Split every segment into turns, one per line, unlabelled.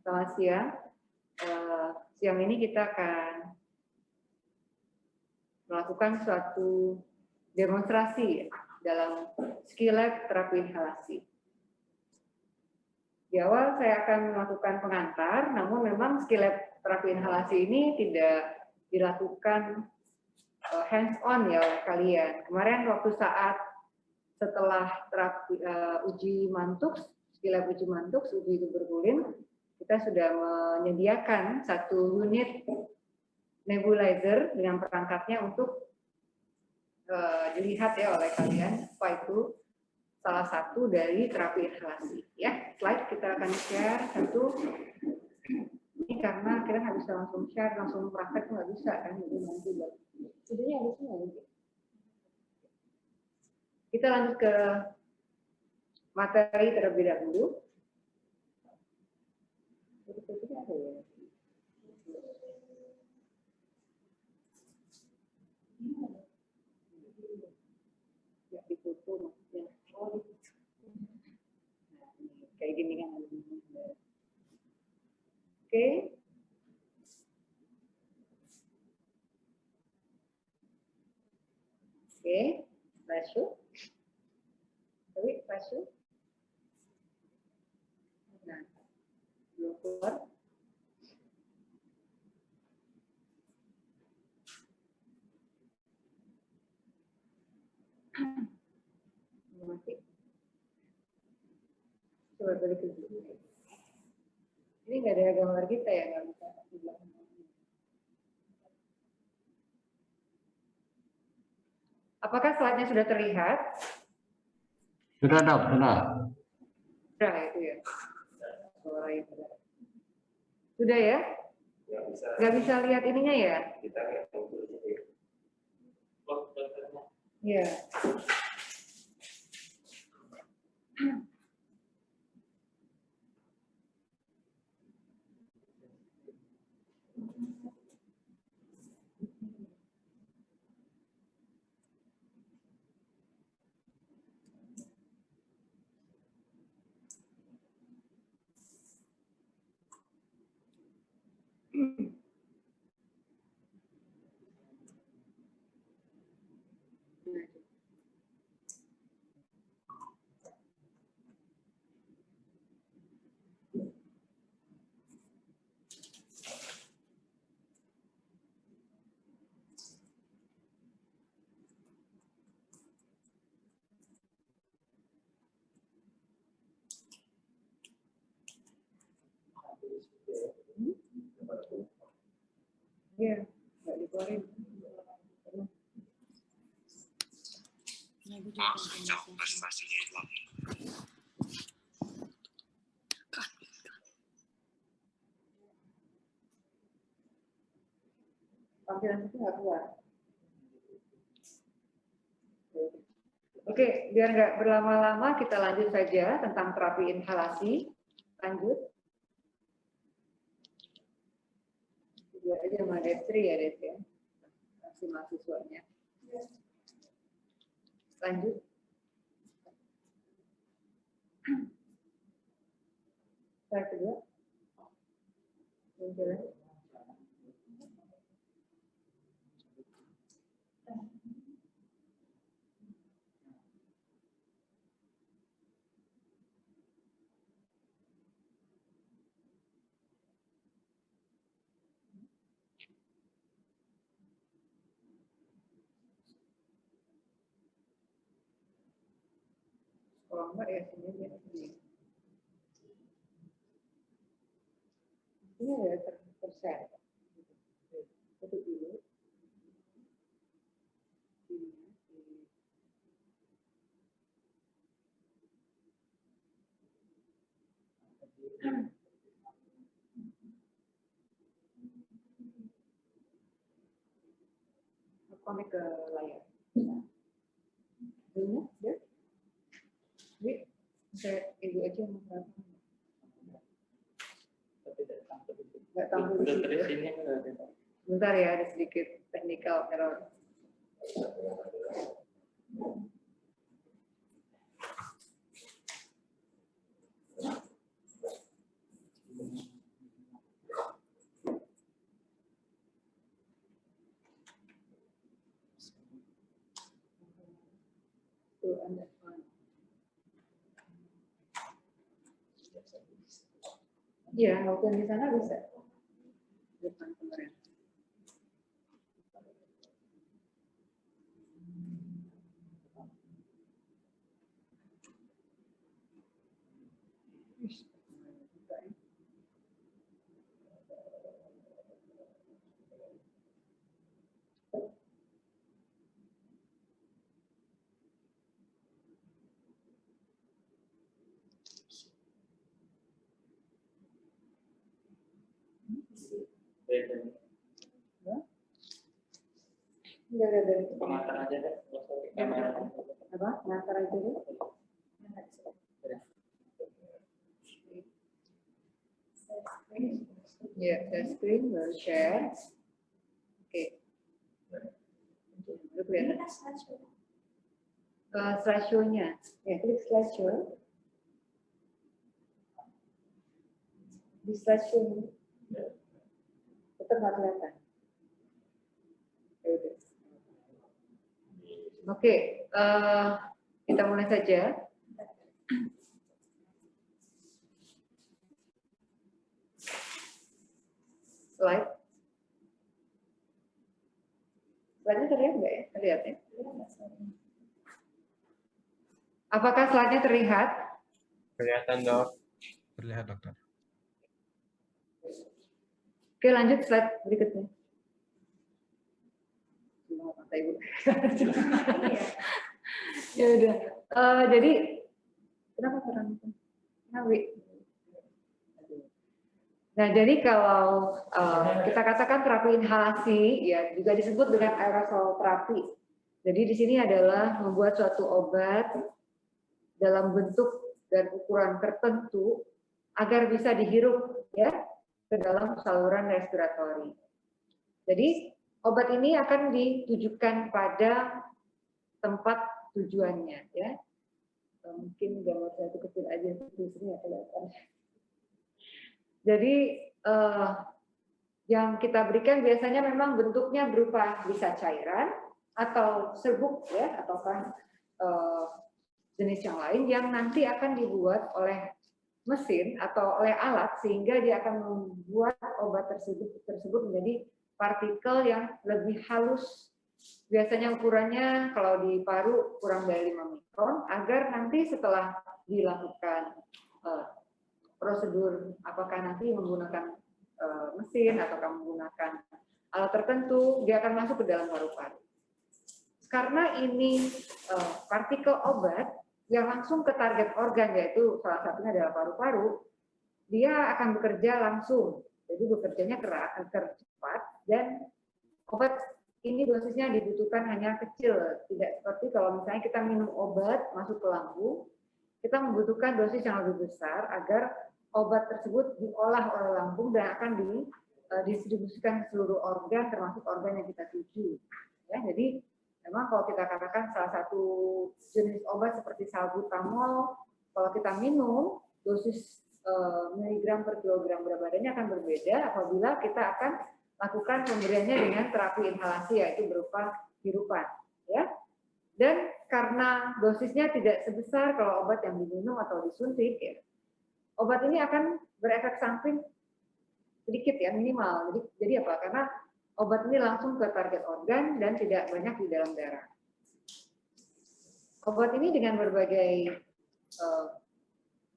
Selamat siang. Siang ini kita akan melakukan suatu demonstrasi dalam skill lab terapi inhalasi. Di awal saya akan melakukan pengantar, namun memang skill lab terapi inhalasi ini tidak dilakukan hands-on ya oleh kalian. Kemarin waktu saat setelah terapi uji mantuk, skill lab uji mantuk, uji tuberkulin, kita sudah menyediakan satu unit nebulizer dengan perangkatnya untuk dilihat ya oleh kalian, supaya itu salah satu dari terapi inhalasi. Ya, slide kita akan share satu. Ini karena kita nggak bisa langsung share, langsung praktek nggak bisa kan? Jadi nanti videonya ada semua. Kita lanjut ke materi terlebih dahulu. Ya, difoto maksudnya. Kayak gini kan. Oke. Oke, masuk. Tapi masuk. Nah, belum keluar. Mati. Coba balik ke sini. Ini nggak ada gambar kita ya, nggak bisa. Apakah slide-nya sudah terlihat?
Sudah, Dok, sudah.
Sudah itu ya. Sudah ya? Nggak bisa lihat ininya ya? Iya. Iya, nggak dikeluarin. Tampilan itu nggak keluar. Oke, biar nggak berlama-lama kita lanjut saja tentang terapi inhalasi. Lanjut. Biar aja sama Destri ya, Destri. Masih mahasiswanya. Lanjut. Slide kedua. Jalan. Kalau enggak ya sini dia sendiri. Ini ada terset. Itu dulu. Connect ke layar. Dulu, ya. Jadi, saya ibu aja yang mengatakan. Nggak tampil di sini. Bentar ya, ada sedikit technical error. Iya, waktu yang di sana bisa. Depan kemarin.
Pengantar aja deh.
Apa? Pengantar aja deh. Ya, share screen, baru share. Oke. Udah kelihatan? Slideshow-nya. Ya, klik slideshow. Di slideshow tetap nggak kelihatan. Oke, kita mulai saja. Slide. Slide-nya terlihat nggak ya? Terlihat ya? Apakah slide-nya terlihat?
Kelihatan, Dok.
Terlihat, dokter.
Oke, lanjut slide berikutnya. Ya udah. Jadi kenapa terang? Nah, jadi kalau kita katakan terapi inhalasi, ya juga disebut dengan aerosol terapi. Jadi di sini adalah membuat suatu obat dalam bentuk dan ukuran tertentu agar bisa dihirup ya ke dalam saluran respiratori. Jadi obat ini akan ditujukan pada tempat tujuannya ya. Mungkin gambar saya itu kecil aja di sini ya kelihatan. Jadi yang kita berikan biasanya memang bentuknya berupa bisa cairan atau serbuk ya, ataukah jenis yang lain yang nanti akan dibuat oleh mesin atau oleh alat sehingga dia akan membuat obat tersebut menjadi partikel yang lebih halus. Biasanya ukurannya kalau di paru kurang dari 5 mikron agar nanti setelah dilakukan prosedur apakah nanti menggunakan mesin atau menggunakan alat tertentu dia akan masuk ke dalam paru-paru. Karena ini partikel obat yang langsung ke target organ yaitu salah satunya adalah paru-paru, dia akan bekerja langsung. Jadi bekerjanya cepat dan obat ini dosisnya dibutuhkan hanya kecil, tidak seperti kalau misalnya kita minum obat masuk ke lambung, kita membutuhkan dosis yang lebih besar agar obat tersebut diolah oleh lambung dan akan didistribusikan ke seluruh organ termasuk organ yang kita tuju. Ya, jadi memang kalau kita katakan salah satu jenis obat seperti salbutamol, kalau kita minum dosis miligram per kilogram berat badannya akan berbeda apabila kita akan lakukan pemberiannya dengan terapi inhalasi yaitu berupa hirupan, ya. Dan karena dosisnya tidak sebesar kalau obat yang diminum atau disuntik, ya, obat ini akan berefek samping sedikit ya, minimal. Jadi apa? Karena obat ini langsung ke target organ dan tidak banyak di dalam darah. Obat ini dengan berbagai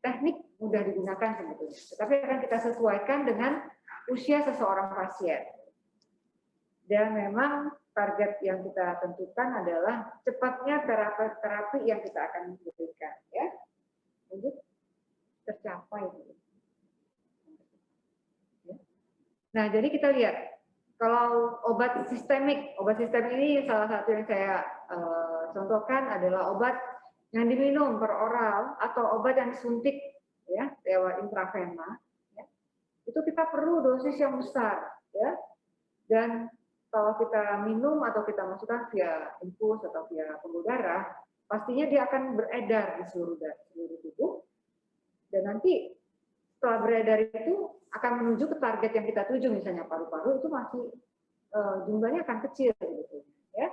teknik mudah digunakan sebetulnya, tetapi akan kita sesuaikan dengan usia seseorang pasien. Dan memang target yang kita tentukan adalah cepatnya terapi yang kita akan berikan, ya, untuk tercapai. Nah, jadi kita lihat kalau obat sistemik ini salah satu yang saya contohkan adalah obat yang diminum per oral atau obat yang disuntik ya lewat intravena. Ya. Itu kita perlu dosis yang besar, ya. Dan kalau kita minum atau kita masukkan via infus atau via pembuluh darah, pastinya dia akan beredar di seluruh tubuh. Dan nanti setelah beredar itu akan menuju ke target yang kita tuju, misalnya paru-paru itu masih jumlahnya akan kecil, gitu, ya.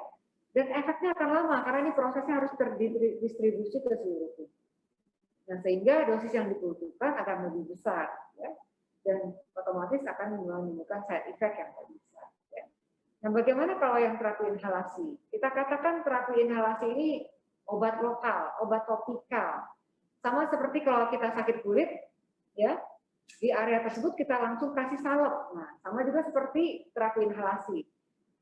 Dan efeknya akan lama karena ini prosesnya harus terdistribusi ke seluruh tubuh. Nah, sehingga dosis yang dibutuhkan akan lebih besar, ya. dan otomatis akan menimbulkan side effect yang tidak bisa. Ya. Nah, bagaimana kalau yang terapi inhalasi? Kita katakan terapi inhalasi ini obat lokal, obat topikal. Sama seperti kalau kita sakit kulit, ya, di area tersebut kita langsung kasih salep. Nah, sama juga seperti terapi inhalasi.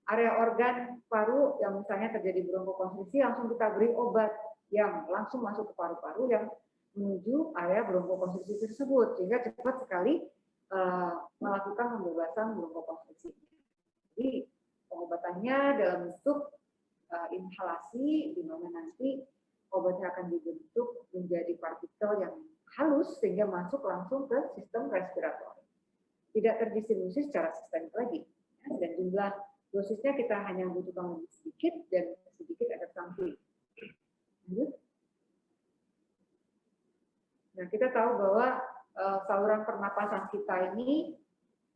Area organ paru yang misalnya terjadi bronkokonstriksi, langsung kita beri obat yang langsung masuk ke paru-paru yang menuju area bronkokonstriksi tersebut, sehingga cepat sekali melakukan pembebasan bronkokonstriksi. Jadi pengobatannya dalam bentuk inhalasi, di mana nanti obatnya akan dibentuk menjadi partikel yang halus sehingga masuk langsung ke sistem respiratori. Tidak terdistribusi secara sistemik lagi, dan jumlah dosisnya kita hanya membutuhkan lebih sedikit dan sedikit efek samping. Nah, kita tahu bahwa saluran pernapasan kita ini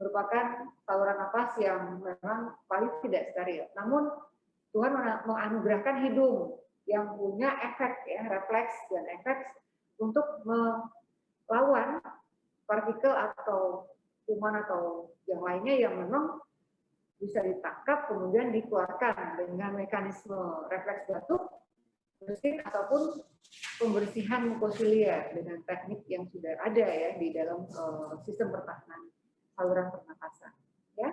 merupakan saluran napas yang memang paling tidak steril. Namun Tuhan menganugerahkan hidung yang punya efek, ya, refleks dan efek untuk melawan partikel atau kuman atau yang lainnya yang memang bisa ditangkap kemudian dikeluarkan dengan mekanisme refleks batuk, bersin ataupun pembersihan mukosilia dengan teknik yang sudah ada ya di dalam sistem pertahanan saluran pernapasan. Ya,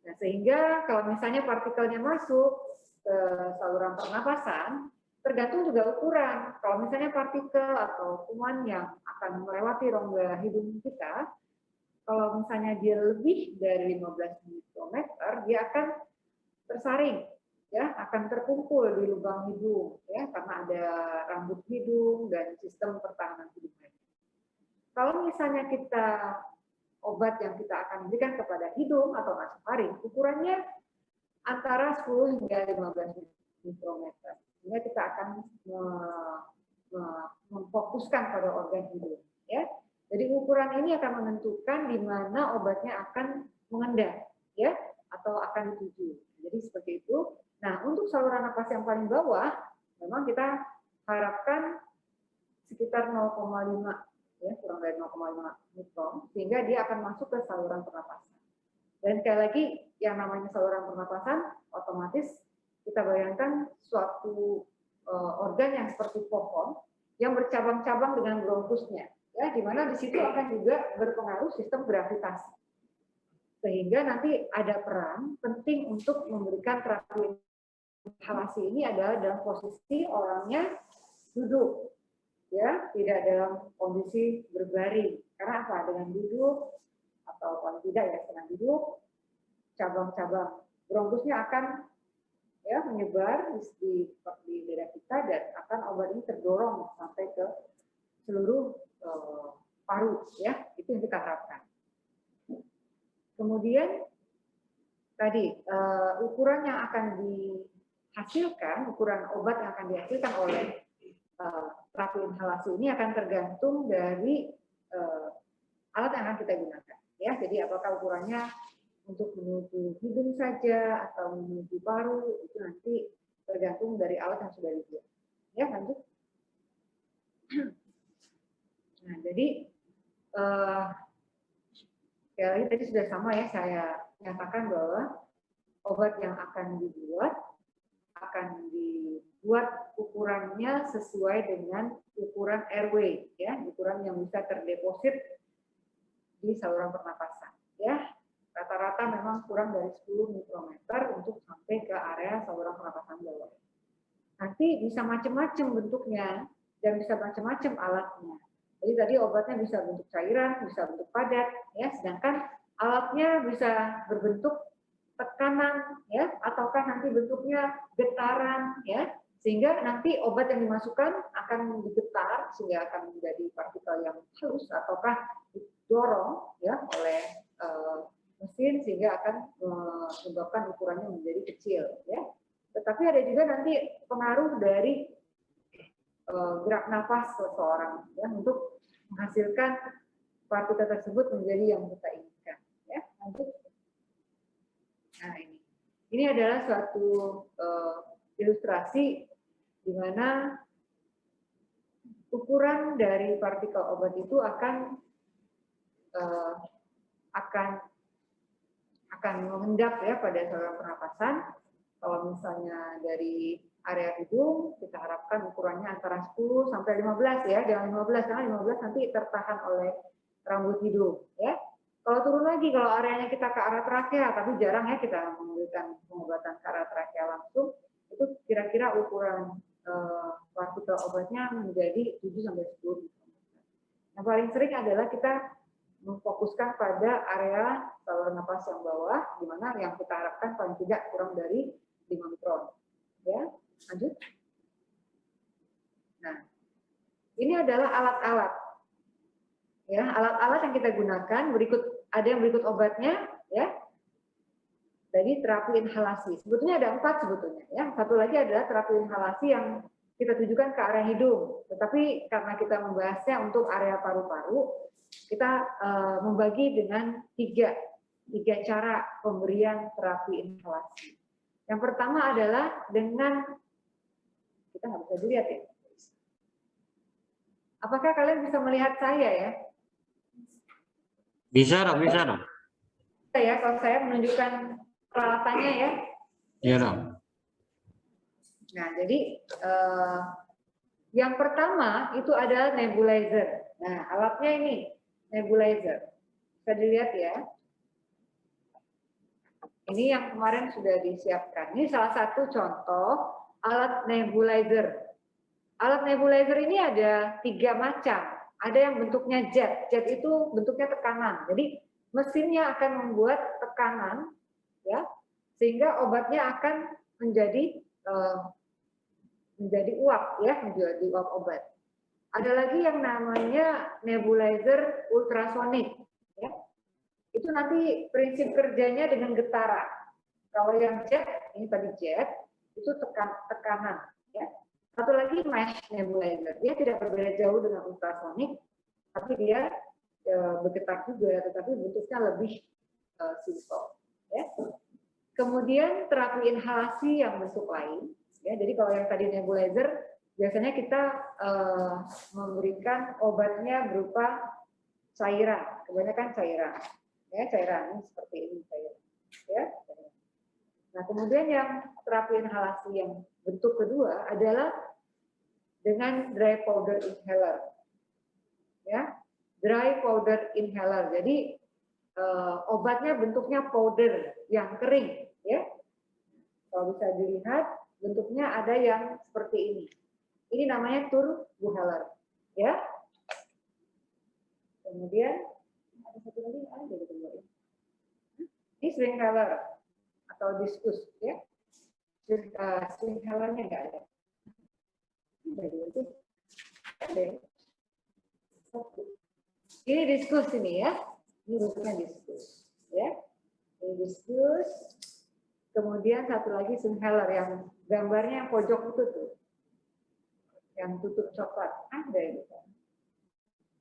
nah, sehingga kalau misalnya partikelnya masuk ke saluran pernapasan, tergantung juga ukuran. Kalau misalnya partikel atau kuman yang akan melewati rongga hidung kita, kalau misalnya dia lebih dari 15 mikrometer, dia akan tersaring, ya, akan terkumpul di lubang hidung, ya, karena ada rambut hidung dan sistem pertahanan hidung. Kalau misalnya kita obat yang kita akan berikan kepada hidung atau nasofaring, ukurannya antara 10 hingga 15 mikrometer. Sehingga kita akan memfokuskan pada organ hidung, ya. Jadi ukuran ini akan menentukan di mana obatnya akan mengendap, ya, atau akan dituju. Jadi seperti itu. Nah, untuk saluran napas yang paling bawah, memang kita harapkan sekitar 0,5, ya, kurang dari 0,5 mikron, sehingga dia akan masuk ke saluran pernapasan. Dan sekali lagi, yang namanya saluran pernapasan, otomatis kita bayangkan suatu organ yang seperti pohon yang bercabang-cabang dengan bronkusnya, ya, di mana di situ akan juga berpengaruh sistem gravitasi, sehingga nanti ada peran penting untuk memberikan terapi inhalasi ini adalah dalam posisi orangnya duduk, ya, tidak dalam kondisi berbaring. Karena apa? Dengan duduk atau kalau tidak ya sedang duduk, cabang-cabang bronkusnya akan, ya, menyebar di dada kita dan akan obat ini terdorong sampai ke seluruh paru, ya, itu yang kita harapkan. Kemudian tadi ukuran yang akan dihasilkan, ukuran obat yang akan dihasilkan oleh terapi inhalasi ini akan tergantung dari alat yang akan kita gunakan, ya. Jadi apakah ukurannya untuk menuju hidung saja atau menuju paru, itu nanti tergantung dari alat yang sudah dibuat. Ya, lanjut. Nah, jadi sekali tadi sudah sama ya, saya nyatakan bahwa obat yang akan dibuat ukurannya sesuai dengan ukuran airway, ya, ukuran yang bisa terdeposit di saluran pernapasan, ya. Rata-rata memang kurang dari 10 mikrometer untuk sampai ke area saluran pernapasan bawah. Nanti bisa macam-macam bentuknya dan bisa macam-macam alatnya. Jadi tadi obatnya bisa bentuk cairan, bisa bentuk padat, ya. Sedangkan alatnya bisa berbentuk tekanan, ya, ataukah nanti bentuknya getaran, ya. Sehingga nanti obat yang dimasukkan akan digetar sehingga akan menjadi partikel yang halus, ataukah didorong, ya, oleh mesin sehingga akan menyebabkan ukurannya menjadi kecil, ya. Tetapi ada juga nanti pengaruh dari gerak nafas seseorang, ya, untuk menghasilkan partikel tersebut menjadi yang kita inginkan, ya. Lanjut. Nah, ini adalah suatu ilustrasi di mana ukuran dari partikel obat itu akan akan mengendap ya pada saluran pernapasan. Kalau misalnya dari area hidung, kita harapkan ukurannya antara 10 sampai 15 ya, jangan 15 karena 15 nanti tertahan oleh rambut hidung ya. Kalau turun lagi, kalau areanya kita ke arah trakea, tapi jarang ya kita memberikan pengobatan ke arah trakea langsung, itu kira-kira ukuran partikel obatnya menjadi 7 sampai 10. Yang paling sering adalah kita memfokuskan pada area saluran napas yang bawah, di mana yang kita harapkan paling tidak kurang dari 5 mikron. Ya, lanjut. Nah, ini adalah alat-alat. Ya, alat-alat yang kita gunakan ada yang berikut obatnya, ya. Jadi terapi inhalasi. Sebetulnya ada 4 sebetulnya. Ya, satu lagi adalah terapi inhalasi yang kita tujukan ke area hidung. Tetapi karena kita membahasnya untuk area paru-paru, kita membagi dengan tiga cara pemberian terapi inhalasi. Yang pertama adalah dengan, kita nggak bisa dilihat ya. Apakah kalian bisa melihat saya ya?
Bisa dong, bisa dong.
Ya, kalau saya menunjukkan peralatannya ya.
Iya dong.
Nah, jadi yang pertama itu adalah nebulizer. Nah, alatnya ini nebulizer. Bisa dilihat ya. Ini yang kemarin sudah disiapkan. Ini salah satu contoh alat nebulizer. Alat nebulizer ini ada 3 macam. Ada yang bentuknya jet. Jet itu bentuknya tekanan. Jadi mesinnya akan membuat tekanan, ya, sehingga obatnya akan menjadi uap, ya, menjadi uap obat. Ada lagi yang namanya nebulizer ultrasonik. Ya. Itu nanti prinsip kerjanya dengan getaran. Kalau yang jet, ini tadi jet, itu tekanan. Ya. Satu lagi mesh nebulizer. Dia tidak berbeda jauh dengan ultrasonik, tapi dia bergetar juga, tetapi bentuknya lebih simple. Ya. Kemudian terapi inhalasi yang bentuk lain. Ya, jadi kalau yang tadi nebulizer, biasanya kita memberikan obatnya berupa cairan, kebanyakan cairan. Ya, cairan ini seperti ini cairan. Ya. Nah, kemudian yang terapi inhalasi yang bentuk kedua adalah dengan dry powder inhaler. Ya, dry powder inhaler. Jadi obatnya bentuknya powder yang kering, ya. Kalau bisa dilihat bentuknya ada yang seperti ini. Ini namanya turbuhaler, ya. Kemudian ada satu lagi ada gitu ya. Ini Swinghaler atau diskus, ya. Swinghalernya nggak ada. Ini diskus ini ya. Ini bentuknya diskus, ya. Ini diskus. Kemudian satu lagi Swinghaler yang gambarnya yang pojok itu tuh, yang tutup coklat ada ini.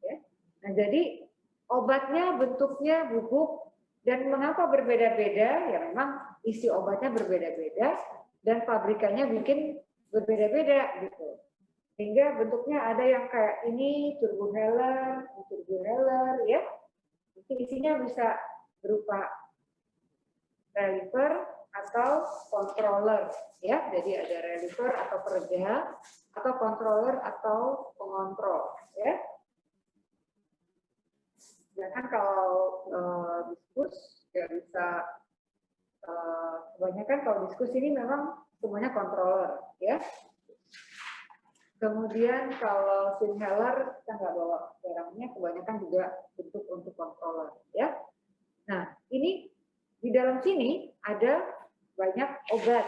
Ya. Nah, jadi obatnya bentuknya bubuk dan mengapa berbeda-beda? Ya memang isi obatnya berbeda-beda dan pabrikannya bikin berbeda-beda gitu. Sehingga bentuknya ada yang kayak ini turbuhaler, ya. Isinya bisa berupa reliever atau controller, ya. Jadi ada reliever atau peredam atau controller atau pengontrol, ya. Sedangkan kalau diskus ya bisa kebanyakan kalau diskus ini memang semuanya controller, ya. Kemudian kalau Swinghaler kita nggak bawa barangnya, kebanyakan juga bentuk untuk controller, ya. Nah, ini di dalam sini ada banyak obat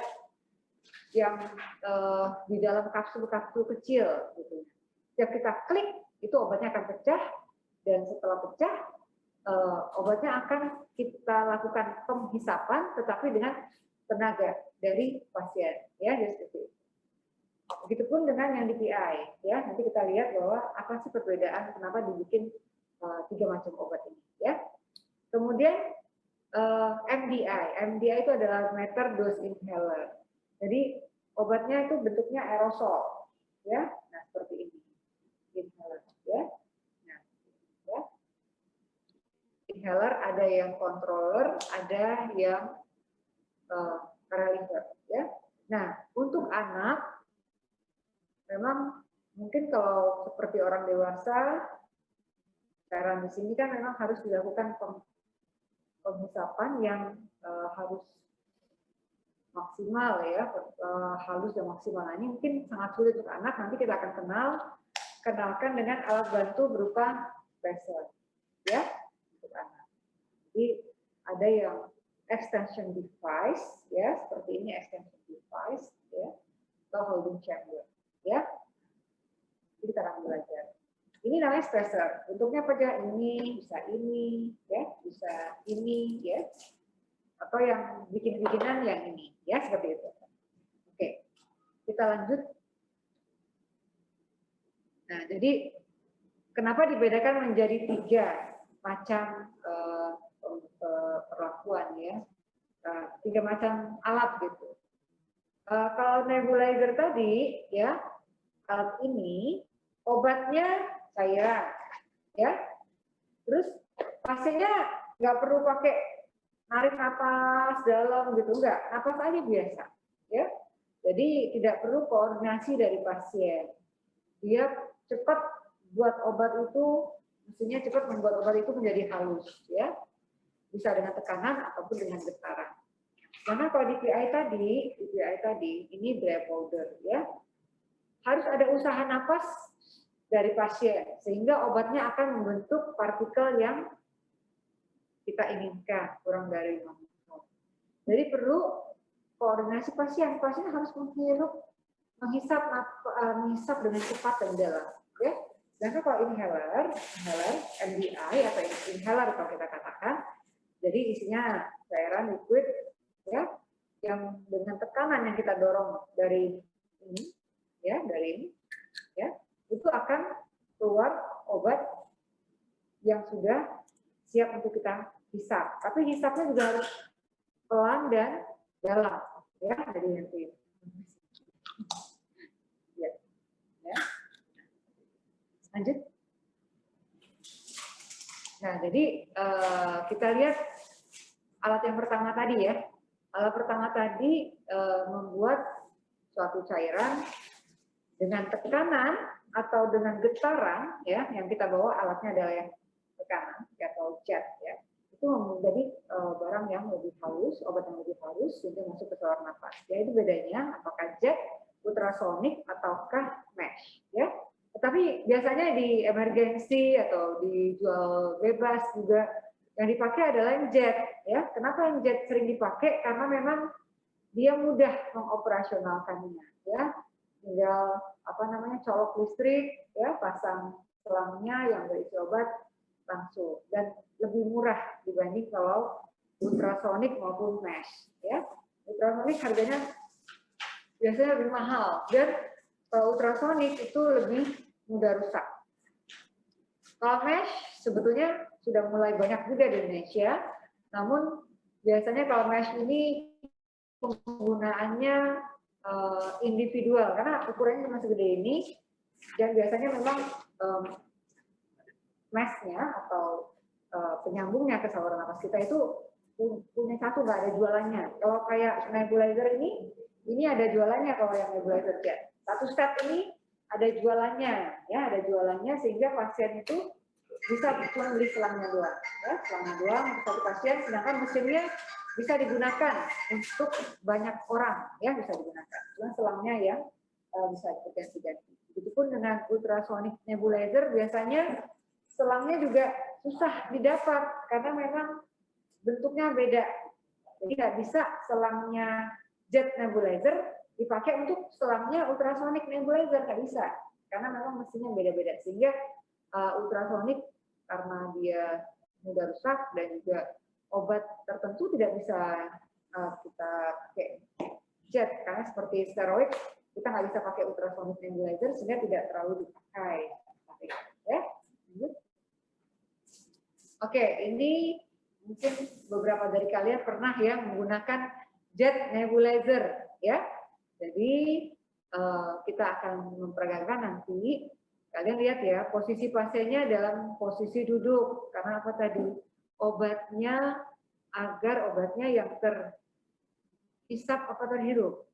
yang di dalam kapsul-kapsul kecil, gitu. Setiap kita klik itu obatnya akan pecah. Dan setelah pecah, obatnya akan kita lakukan penghisapan, tetapi dengan tenaga dari pasien, ya, jadi seperti itu. Begitupun dengan yang DPI, ya. Nanti kita lihat bahwa apa sih perbedaan, kenapa dibikin 3 macam obat ini, ya. Kemudian MDI itu adalah meter dose inhaler. Jadi obatnya itu bentuknya aerosol, ya. Nah, seperti ini, inhaler, ya. inhaler, ada yang controller, ada yang reliever, ya. Nah, untuk anak, memang mungkin kalau seperti orang dewasa, cairan di sini kan memang harus dilakukan penghisapan yang harus maksimal ya, halus dan maksimal. Nah, ini mungkin sangat sulit untuk anak. Nanti kita akan kenalkan dengan alat bantu berupa pressure, ya, untuk anak. Jadi ada yang extension device, ya, seperti ini extension device, ya, atau holding chamber, ya. Jadi kita akan belajar. Ini namanya spacer. Bentuknya apa aja? Ini, ya, bisa ini, ya, atau yang bikin-bikinan yang ini, ya, seperti itu. Oke, kita lanjut. Nah, jadi kenapa dibedakan menjadi 3 macam perlakuan, ya, 3 macam alat gitu. Kalau nebulizer tadi, ya, alat ini obatnya cairan, ya. Terus pasiennya nggak perlu pakai narik napas dalam gitu, enggak, napas aja biasa, ya. Jadi tidak perlu koordinasi dari pasien. Dia cepat buat obat itu, mestinya cepat membuat obat itu menjadi halus, ya. Bisa dengan tekanan ataupun dengan getaran. Karena kalau DPI tadi ini dry powder, ya. Harus ada usaha napas dari pasien sehingga obatnya akan membentuk partikel yang kita inginkan, kurang dari 5 mikron. Jadi perlu koordinasi pasien. Pasien harus menghisap dengan cepat dan dalam, ya. Dan kalau inhaler MDI atau inhaler kalau kita katakan, jadi isinya cairan liquid, ya, yang dengan tekanan yang kita dorong dari ini, ya, dari ini, ya, itu akan keluar obat yang sudah siap untuk kita hisap. Tapi hisapnya juga harus pelan dan dalam, ya. Jadi nanti, ya, ya. Lanjut. Nah, jadi kita lihat alat yang pertama tadi, ya. Alat pertama tadi membuat suatu cairan dengan tekanan atau dengan getaran, ya, yang kita bawa alatnya adalah yang tekanan atau jet, ya. Itu menjadi barang yang lebih halus, obat yang lebih halus sehingga masuk ke saluran nafas. Ya, itu bedanya apakah jet, ultrasonik ataukah mesh, ya. Tetapi biasanya di emergensi atau dijual bebas juga yang dipakai adalah yang jet, ya. Kenapa yang jet sering dipakai? Karena memang dia mudah mengoperasionalkannya, ya. Tinggal colok listrik, ya, pasang selangnya yang berisi obat langsung, dan lebih murah dibanding kalau ultrasonik maupun mesh, ya. Ultrasonik harganya biasanya lebih mahal, dan kalau ultrasonik itu lebih mudah rusak. Kalau mesh sebetulnya sudah mulai banyak juga di Indonesia, namun biasanya kalau mesh ini penggunaannya individual karena ukurannya cuma segede ini, dan biasanya memang meshnya atau penyambungnya ke saluran nafas kita itu punya satu, nggak ada jualannya. Kalau kayak nebulizer ini ada jualannya. Kalau yang nebulizer jet satu step ini ada jualannya, ya, ada jualannya sehingga pasien itu bisa cuma beli selangnya doang, ya, selangnya doang untuk satu pasien, sedangkan mesinnya bisa digunakan untuk banyak orang, ya, bisa digunakan. Cuma selangnya yang bisa diganti-ganti. Begitupun dengan ultrasonic nebulizer, biasanya selangnya juga susah didapat karena memang bentuknya beda. Jadi nggak bisa selangnya jet nebulizer dipakai untuk selangnya ultrasonic nebulizer, nggak bisa. Karena memang mesinnya beda-beda. Sehingga ultrasonic karena dia mudah rusak dan juga obat tertentu tidak bisa kita pakai jet, karena seperti steroid kita nggak bisa pakai ultrasonic nebulizer sehingga tidak terlalu dipakai, ya. Oke, ini mungkin beberapa dari kalian pernah ya menggunakan jet nebulizer, ya. Jadi kita akan memperagakan nanti. Kalian lihat ya, posisi pasiennya dalam posisi duduk. Karena apa tadi? obatnya agar obatnya yang terhisap apa terhirup?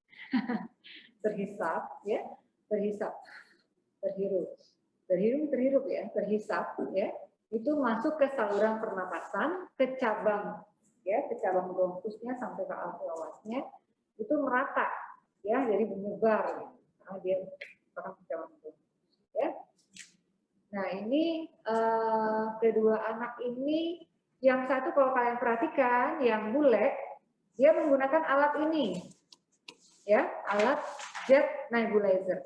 Terhisap, ya, terhisap, terhirup ya, terhisap, ya, itu masuk ke saluran pernapasan, ke cabang, ya, ke cabang bronkusnya sampai ke alveolasnya, itu merata, ya, jadi menyebar, ya, karena dia akan ke cabang bronkus, ya. Nah ini kedua anak ini, yang satu kalau kalian perhatikan, yang bule, dia menggunakan alat ini, ya, alat jet nebulizer.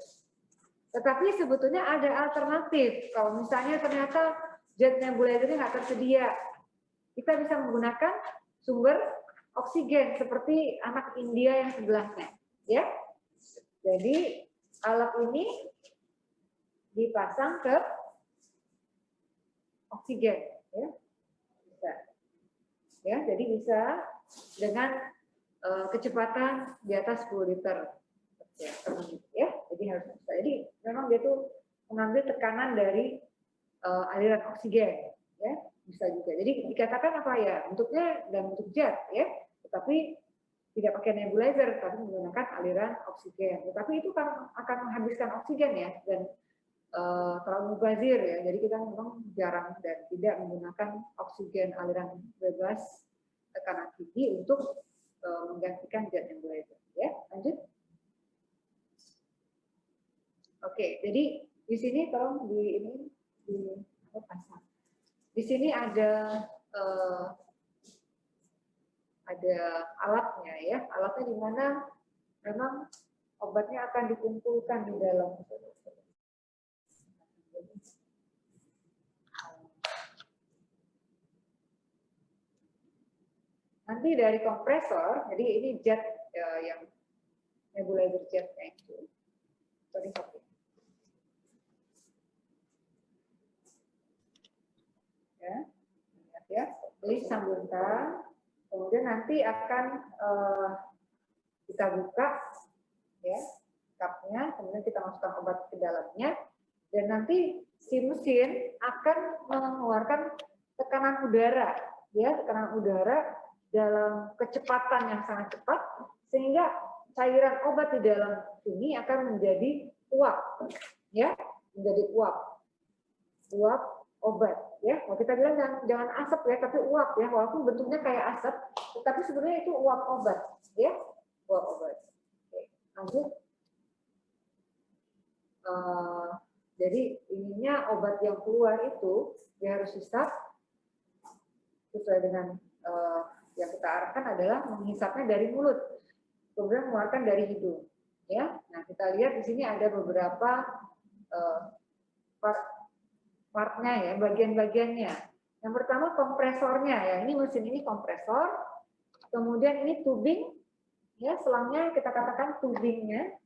Tetapi sebetulnya ada alternatif. Kalau misalnya ternyata jet nebulizer ini nggak tersedia, kita bisa menggunakan sumber oksigen seperti anak India yang sebelahnya, ya. Jadi alat ini dipasang ke oksigen, ya, bisa, ya. Jadi bisa dengan kecepatan di atas 10 liter per menit, ya. Jadi harus bisa. Jadi memang dia tuh mengambil tekanan dari aliran oksigen, ya, bisa juga. Jadi dikatakan apa ya, bentuknya dalam bentuk jet, ya, tetapi tidak pakai nebulizer, tapi menggunakan aliran oksigen. Tetapi itu kan akan menghabiskan oksigen, ya, dan terlalu mubazir, ya. Jadi kita memang jarang dan tidak menggunakan oksigen aliran bebas tekanan tinggi untuk menggantikan jet nebulizer, ya. Lanjut. Oke, jadi di sini tolong pasang. Di sini ada alatnya, ya. Alatnya di mana memang obatnya akan dikumpulkan di dalam. Nanti dari kompresor, jadi ini jet yang nebulizer jetnya itu. Sorry. Ya, jadi sambungkan, kemudian nanti akan kita buka, ya, cupnya, kemudian kita masukkan obat ke dalamnya, dan nanti si mesin akan mengeluarkan tekanan udara, ya, tekanan udara dalam kecepatan yang sangat cepat, sehingga cairan obat di dalam ini akan menjadi uap, ya, menjadi uap obat, ya. Kalau kita bilang jangan asap, ya, tapi uap, ya, walaupun bentuknya kayak asap, tetapi sebenarnya itu uap obat, ya, uap obat. Oke, lanjut. Jadi ininya obat yang keluar itu dia harus hisap sesuai dengan yang kita arahkan adalah menghisapnya dari mulut, kemudian mengeluarkan dari hidung, ya. Nah kita lihat di sini ada beberapa partnya, ya, bagian-bagiannya. Yang pertama kompresornya, ya, ini mesin ini kompresor, kemudian ini tubing, ya, selangnya kita katakan tubingnya,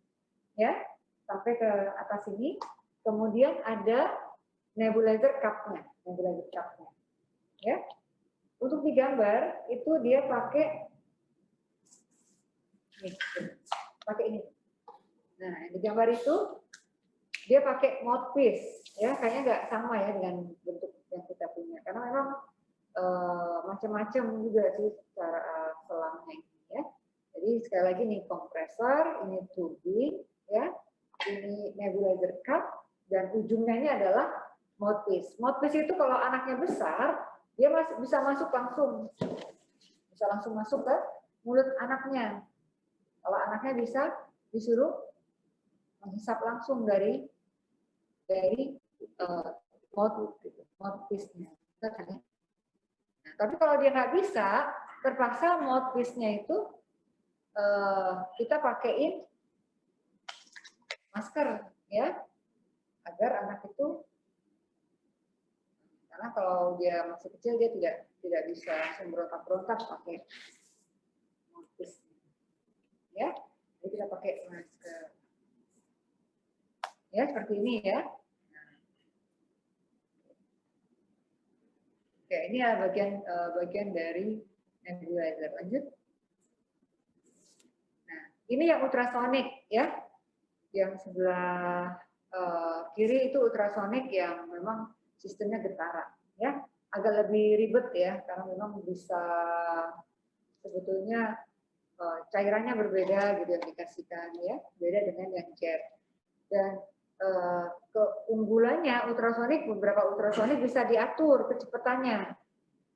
ya, sampai ke atas ini, kemudian ada nebulizer cup-nya, ya. Untuk digambar itu dia pakai ini. Nah, di gambar itu dia pakai mouthpiece, ya, kayaknya nggak sama, ya, dengan bentuk yang kita punya, karena memang macam-macam juga sih cara selangnya ini, ya. Jadi sekali lagi nih kompresor, ini tubing, ya, ini nebulizer cup, dan ujungnya ini adalah mouthpiece. Mouthpiece itu kalau anaknya besar, dia bisa langsung masuk ke mulut anaknya. Kalau anaknya bisa disuruh menghisap langsung dari mouthpiece-nya. Nah, tapi kalau dia nggak bisa, terpaksa mouthpiece-nya itu kita pakaiin masker, ya, agar anak itu, karena kalau dia masih kecil dia tidak bisa langsung berontak-berontak pakai mouthpiece, ya. Jadi kita pakai masker, ya, seperti ini, ya. Oke, ini adalah bagian dari nebulizer. Lanjut. Nah, ini yang ultrasonik, ya. Yang sebelah kiri itu ultrasonik yang memang sistemnya getaran, ya. agak lebih ribet ya, karena memang bisa sebetulnya cairannya berbeda gitu yang dikasihkan ya, beda dengan yang jet. Dan keunggulannya ultrasonik, beberapa ultrasonik bisa diatur kecepatannya,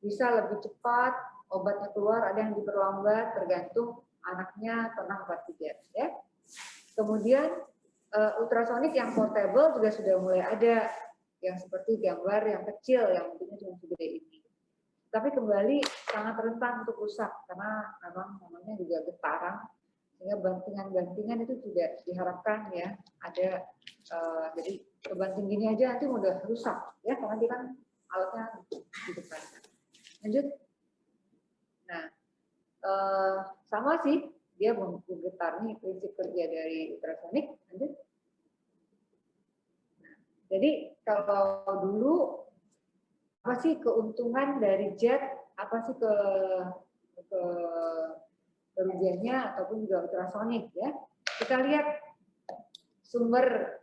bisa lebih cepat obatnya keluar, ada yang diperlambat tergantung anaknya pernah obat jet ya. Kemudian ultrasonik yang portable juga sudah mulai ada, yang seperti gambar yang kecil yang bentuknya cuma segede ini. Tapi kembali sangat rentan untuk rusak karena memang namanya juga getaran, sehingga bantingan-bantingan itu tidak diharapkan ya ada. Jadi kebanting gini aja nanti mudah rusak ya, karena dia kan alatnya di depan. Lanjut. Nah, sama sih dia menggetar nih prinsip kerja dari ultrasonik. Lanjut. Jadi kalau dulu apa sih keuntungan dari jet, apa sih kerugiannya ataupun juga ultrasonik ya. Kita lihat sumber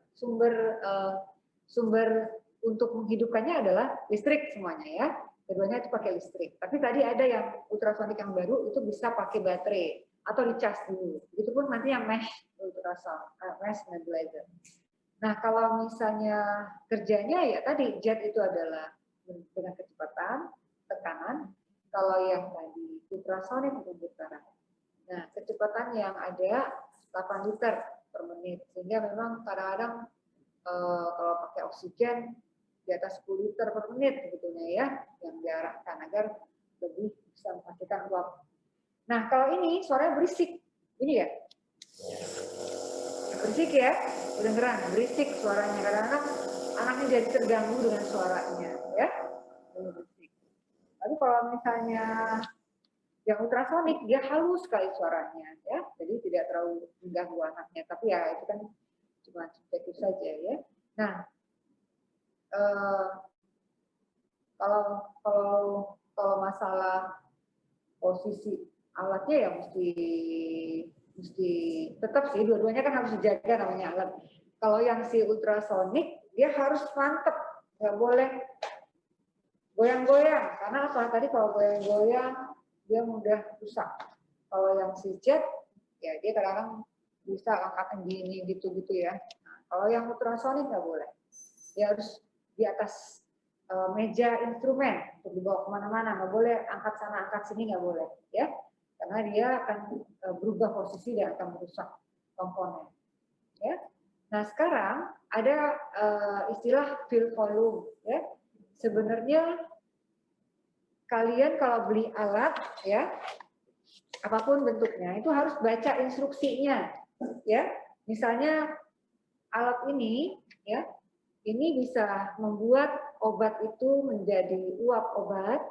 untuk menghidupkannya adalah listrik semuanya ya. Keduanya itu pakai listrik. Tapi tadi ada yang ultrasonik yang baru itu bisa pakai baterai atau dicas dulu. Begitupun nanti yang mesh ultrasound, mesh nebulizer. Nah, kalau misalnya kerjanya ya tadi jet itu adalah dengan kecepatan, tekanan. Kalau yang tadi ultrasonik untuk getaran. Nah, kecepatan yang ada 8 liter per menit. Sehingga memang kadang-kadang kalau pakai oksigen di atas 10 liter per menit sebetulnya ya, yang diarahkan agar lebih bisa menghasilkan uap. Nah, kalau ini suaranya berisik. Ini ya. Berisik ya, kedengeran, berisik suaranya. Kadang-kadang anaknya jadi terganggu dengan suaranya, ya. Berisik. Tapi kalau misalnya yang ultrasonik, dia halus sekali suaranya, ya. Jadi tidak terlalu mengganggu anaknya. Tapi ya itu kan cuma subjektif saja, ya. Nah, kalau masalah posisi alatnya ya mesti tetap sih, dua-duanya kan harus dijaga namanya alat. Kalau yang si ultrasonik dia harus mantep, nggak boleh goyang-goyang, karena apa tadi kalau goyang-goyang dia mudah rusak. Kalau yang si jet ya dia kadang-kadang bisa angkatan gini gitu-gitu ya. Nah, kalau yang ultrasonik nggak boleh, dia harus di atas meja instrumen untuk dibawa kemana-mana, nggak boleh angkat sana angkat sini, nggak boleh ya. Karena dia akan berubah posisi dan akan merusak komponen. Ya. Nah sekarang ada istilah fill volume. Ya. Sebenarnya kalian kalau beli alat, ya, apapun bentuknya, itu harus baca instruksinya. Ya. Misalnya alat ini, ya, ini bisa membuat obat itu menjadi uap obat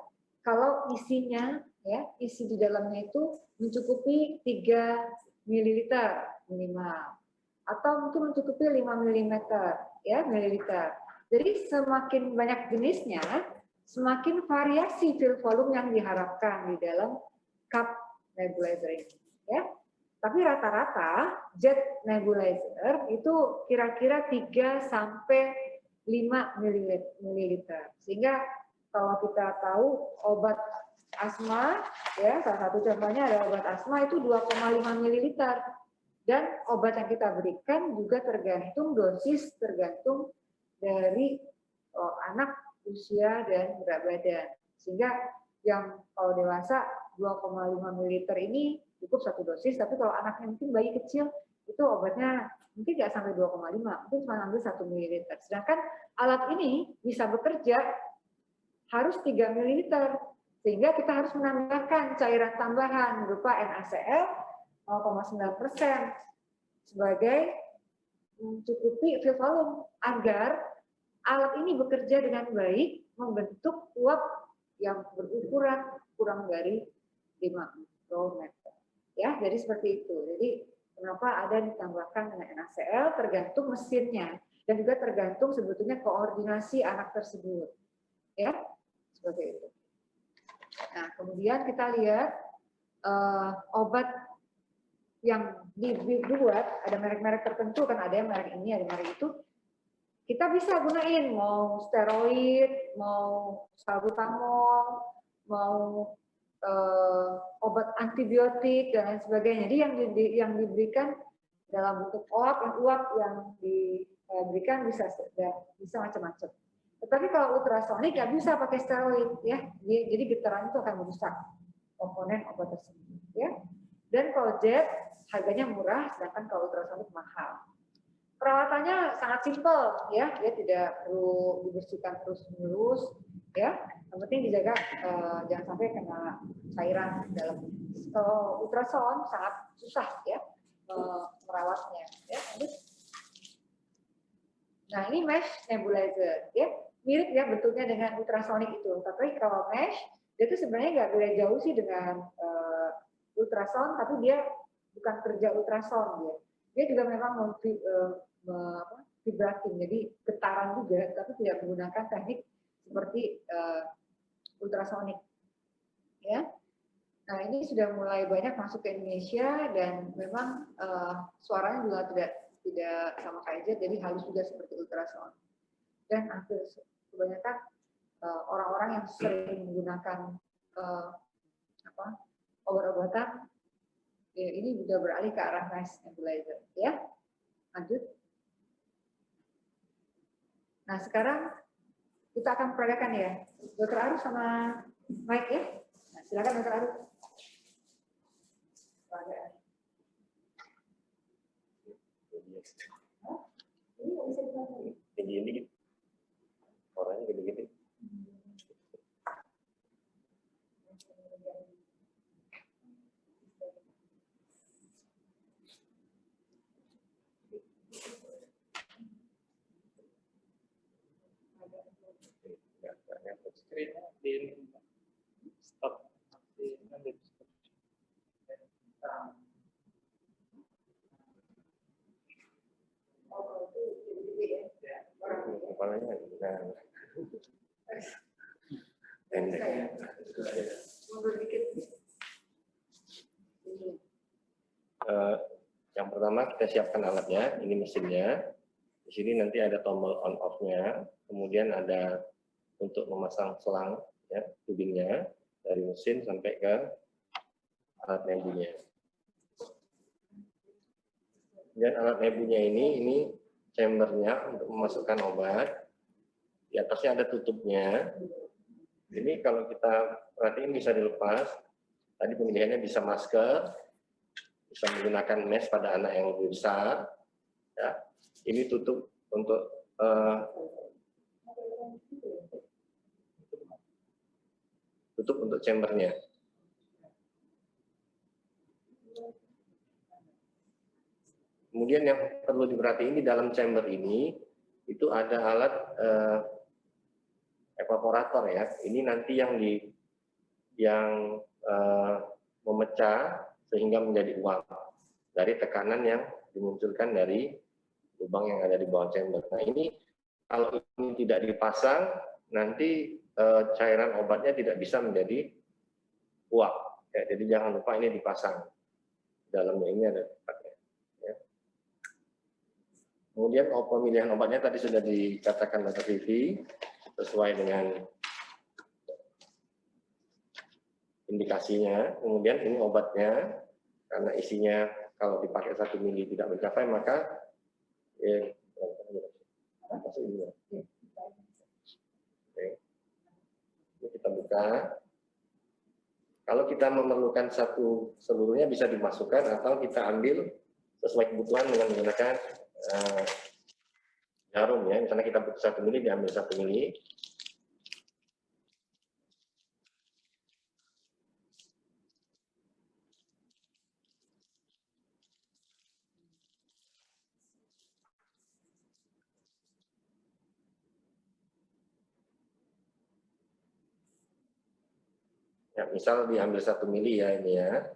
kalau isinya ya, isi di dalamnya itu mencukupi 3 ml minimal atau mungkin mencukupi 5 mm ya, mililiter. Jadi semakin banyak jenisnya, semakin variasi fill volume yang diharapkan di dalam cup nebulizer ini ya. Tapi rata-rata jet nebulizer itu kira-kira 3 sampai 5 ml. Sehingga kalau kita tahu obat asma, ya salah satu contohnya adalah obat asma itu 2,5 ml. Dan obat yang kita berikan juga tergantung dosis, tergantung dari anak, usia, dan berat badan. Sehingga yang kalau dewasa 2,5 ml ini cukup satu dosis, tapi kalau anaknya mungkin bayi kecil, itu obatnya mungkin nggak sampai 2,5, mungkin cuma ambil 1 ml. Sedangkan alat ini bisa bekerja harus 3 ml. Sehingga kita harus menambahkan cairan tambahan berupa NaCl 0,9% sebagai mencukupi fill volume agar alat ini bekerja dengan baik membentuk uap yang berukuran kurang dari 5 mikrometer. Ya, jadi seperti itu. Jadi kenapa ada ditambahkan dengan NaCl tergantung mesinnya dan juga tergantung sebetulnya koordinasi anak tersebut. Ya, seperti itu. Nah, kemudian kita lihat obat yang dibuat, ada merek-merek tertentu kan, ada yang merek ini, ada merek itu. kita bisa gunain mau steroid, mau salbutamol, mau obat antibiotik dan lain sebagainya. Jadi yang diberikan dalam bentuk uap yang diberikan bisa macam-macam. Tetapi kalau ultrasonik nggak bisa pakai steroid ya. Jadi getaran itu akan merusak komponen obat tersebut ya. Dan kalau jet harganya murah, sedangkan kalau ultrasonik mahal. Perawatannya sangat simpel ya, dia tidak perlu dibersihkan terus-menerus ya. Yang penting dijaga jangan sampai kena cairan dalam. Kalau ultrasound sangat susah ya merawatnya ya. Nah, ini mesh nebulizer ya. Mirip ya bentuknya dengan ultrasonik itu. Tapi kalau mesh dia itu sebenarnya nggak beda jauh sih dengan ultrasound, tapi dia bukan kerja ultrasound dia. Dia juga memang vibrating, jadi getaran juga, tapi tidak menggunakan teknik seperti ultrasonik. Ya, nah ini sudah mulai banyak masuk ke Indonesia dan memang suaranya juga tidak sama kayak jet, jadi halus juga seperti ultrasound. Dan hampir kebanyakan orang-orang yang sering menggunakan obat-obatan ya, ini juga beralih ke arah mesh nebulizer ya. Lanjut. Nah, sekarang kita akan peragakan ya. Dr. Arus sama Mike ya. Nah, silakan Dr. Arus. Ini nggak bisa dibantu.
Tinggi gitu. Orangnya gede-gede. Di stop kepalanya pendek. Yang pertama kita siapkan alatnya, ini mesinnya. Di sini nanti ada tombol on off-nya, kemudian ada untuk memasang selang ya, tubingnya dari mesin sampai ke alat nebunya. Dan alat nebunya ini chambernya untuk memasukkan obat. Di atasnya ada tutupnya. Ini kalau kita perhatiin bisa dilepas. Tadi pemilihannya bisa masker, bisa menggunakan mesh pada anak yang lebih besar. Ya. Ini tutup untuk chambernya. Kemudian yang perlu diperhatiin di dalam chamber ini itu ada alat evaporator ya. Ini nanti yang memecah sehingga menjadi uap dari tekanan yang dimunculkan dari lubang yang ada di bawah chamber. Nah ini kalau ini tidak dipasang, nanti cairan obatnya tidak bisa menjadi uap. Ya, jadi jangan lupa ini dipasang. Dalamnya ini ada tempatnya. Ya. Kemudian pemilihan obatnya tadi sudah dikatakan Dr. Vivi sesuai dengan indikasinya. Kemudian ini obatnya karena isinya kalau dipakai 1 mili tidak mencapai maka ya, Oke. Ini kita buka. Kalau kita memerlukan seluruhnya bisa dimasukkan atau kita ambil sesuai kebutuhan dengan menggunakan jarum ya. Misalnya kita butuh 1 mili, diambil 1 mili. Ya, misal diambil 1 mili ya ini ya.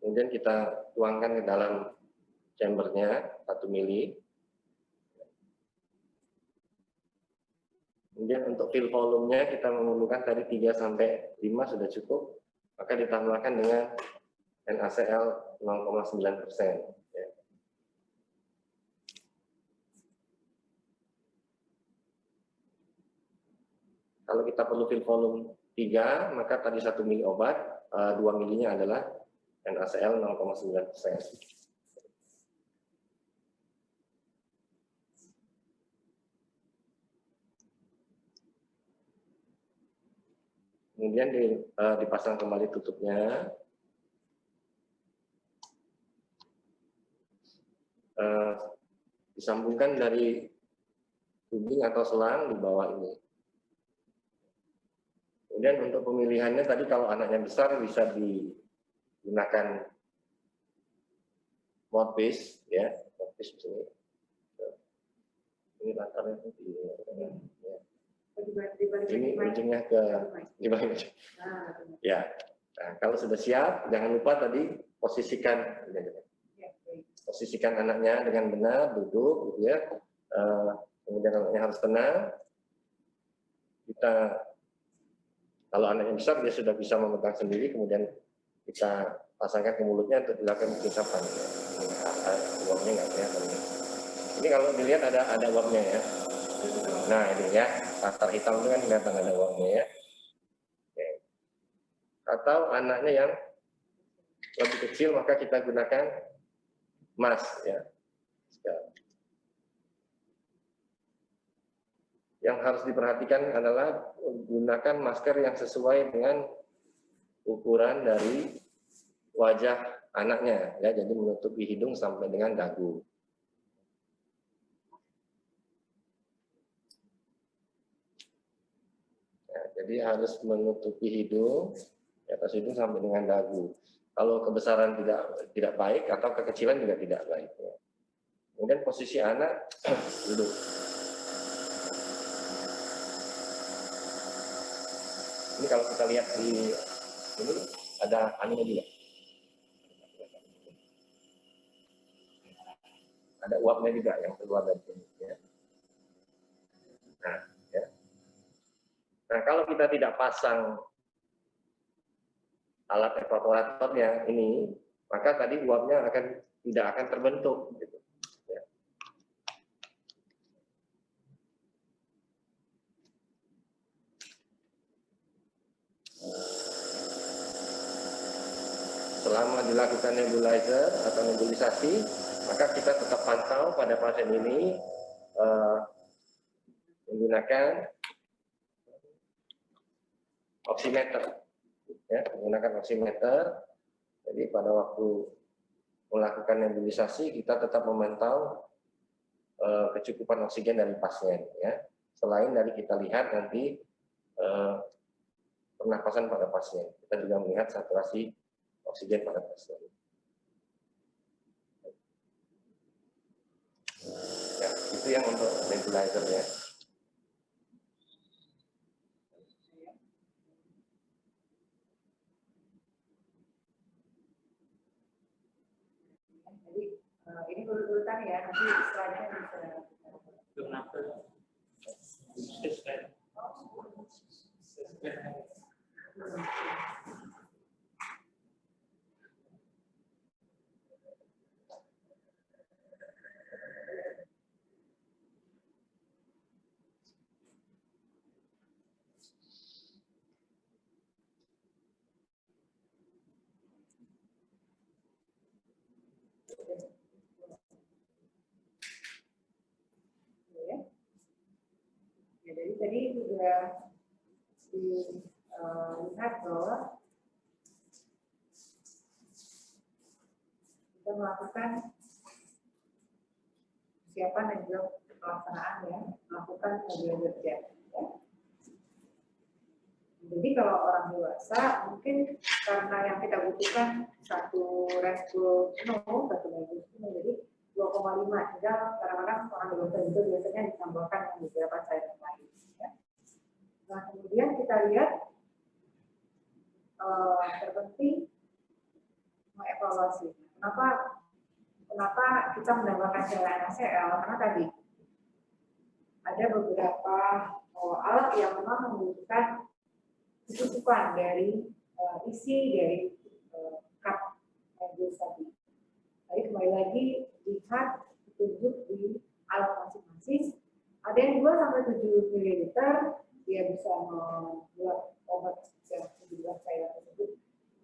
Kemudian kita tuangkan ke dalam chambernya 1 mili. Kemudian untuk fill volumenya kita memerlukan tadi 3 sampai 5 sudah cukup. Maka ditambahkan dengan NaCl 0,9%. Ya. Kalau kita perlu fill volume 3, maka tadi 1 mili obat, 2 milinya adalah NaCl 0,9%. Kemudian dipasang kembali tutupnya. Disambungkan dari tubing atau selang di bawah ini. Kemudian untuk pemilihannya tadi kalau anaknya besar bisa digunakan mouthpiece, ya, mouthpiece di sini. Ini latarnya ya. Ini ujungnya ke di bawah. Ya. Nah, kalau sudah siap, jangan lupa tadi posisikan anaknya dengan benar, duduk, gitu ya. Kemudian anaknya harus tenang. Kalau anaknya besar, dia sudah bisa memegang sendiri, kemudian kita pasangkan ke mulutnya untuk dilakukan pengisapan. Uapnya nggak kelihatan. Ini kalau dilihat ada uapnya ya. Nah ini ya, latar hitam itu kan kelihatan ada uapnya ya. Oke. Atau anaknya yang lebih kecil, maka kita gunakan mask ya. Yang harus diperhatikan adalah gunakan masker yang sesuai dengan ukuran dari wajah anaknya ya, jadi menutupi hidung sampai dengan dagu. Ya, jadi harus menutupi hidung, di atas hidung sampai dengan dagu. Kalau kebesaran tidak baik atau kekecilan juga tidak baik. Ya. Kemudian posisi anak duduk. Ini kalau kita lihat di ini ada anunya juga. Ada uapnya juga yang keluar dari sini. Ya. Nah, ya. Nah, kalau kita tidak pasang alat evaporatornya ini, maka tadi uapnya tidak akan terbentuk. Gitu. Ya. Selama dilakukan nebulizer atau nebulisasi, maka kita tetap pantau pada pasien ini menggunakan oximeter, ya, menggunakan oximeter. Jadi pada waktu melakukan nebulisasi kita tetap memantau kecukupan oksigen dari pasien. Ya. Selain dari kita lihat nanti pernapasan pada pasien, kita juga melihat saturasi oksigen pada pasien. Ya, itu yang untuk nebulizer ya.
Jadi ini urut-urutan ya, nanti slide-nya bisa. Ya, jadi tadi sudah dilihat bahwa kita melakukan persiapan dan juga pelaksanaan ya, melakukan nebulizer jet. Ya. Jadi kalau orang dewasa mungkin karena yang kita butuhkan satu respul penuh, satu nebulus penuh, jadi 2,5. Sehingga kadang-kadang orang dewasa itu biasanya ditambahkan dengan beberapa cairan lain. Ya. Nah kemudian kita lihat terpenting mengevaluasi. Kenapa kita menambahkan cairan NaCl? Karena tadi ada beberapa alat yang memang membutuhkan kecukupan dari isi dari cup nebulus tadi. Jadi kembali lagi lihat petunjuk di alat masing-masing. Ada yang 2 sampai 7 ml, dia bisa membuat obat yang 17 cairan tersebut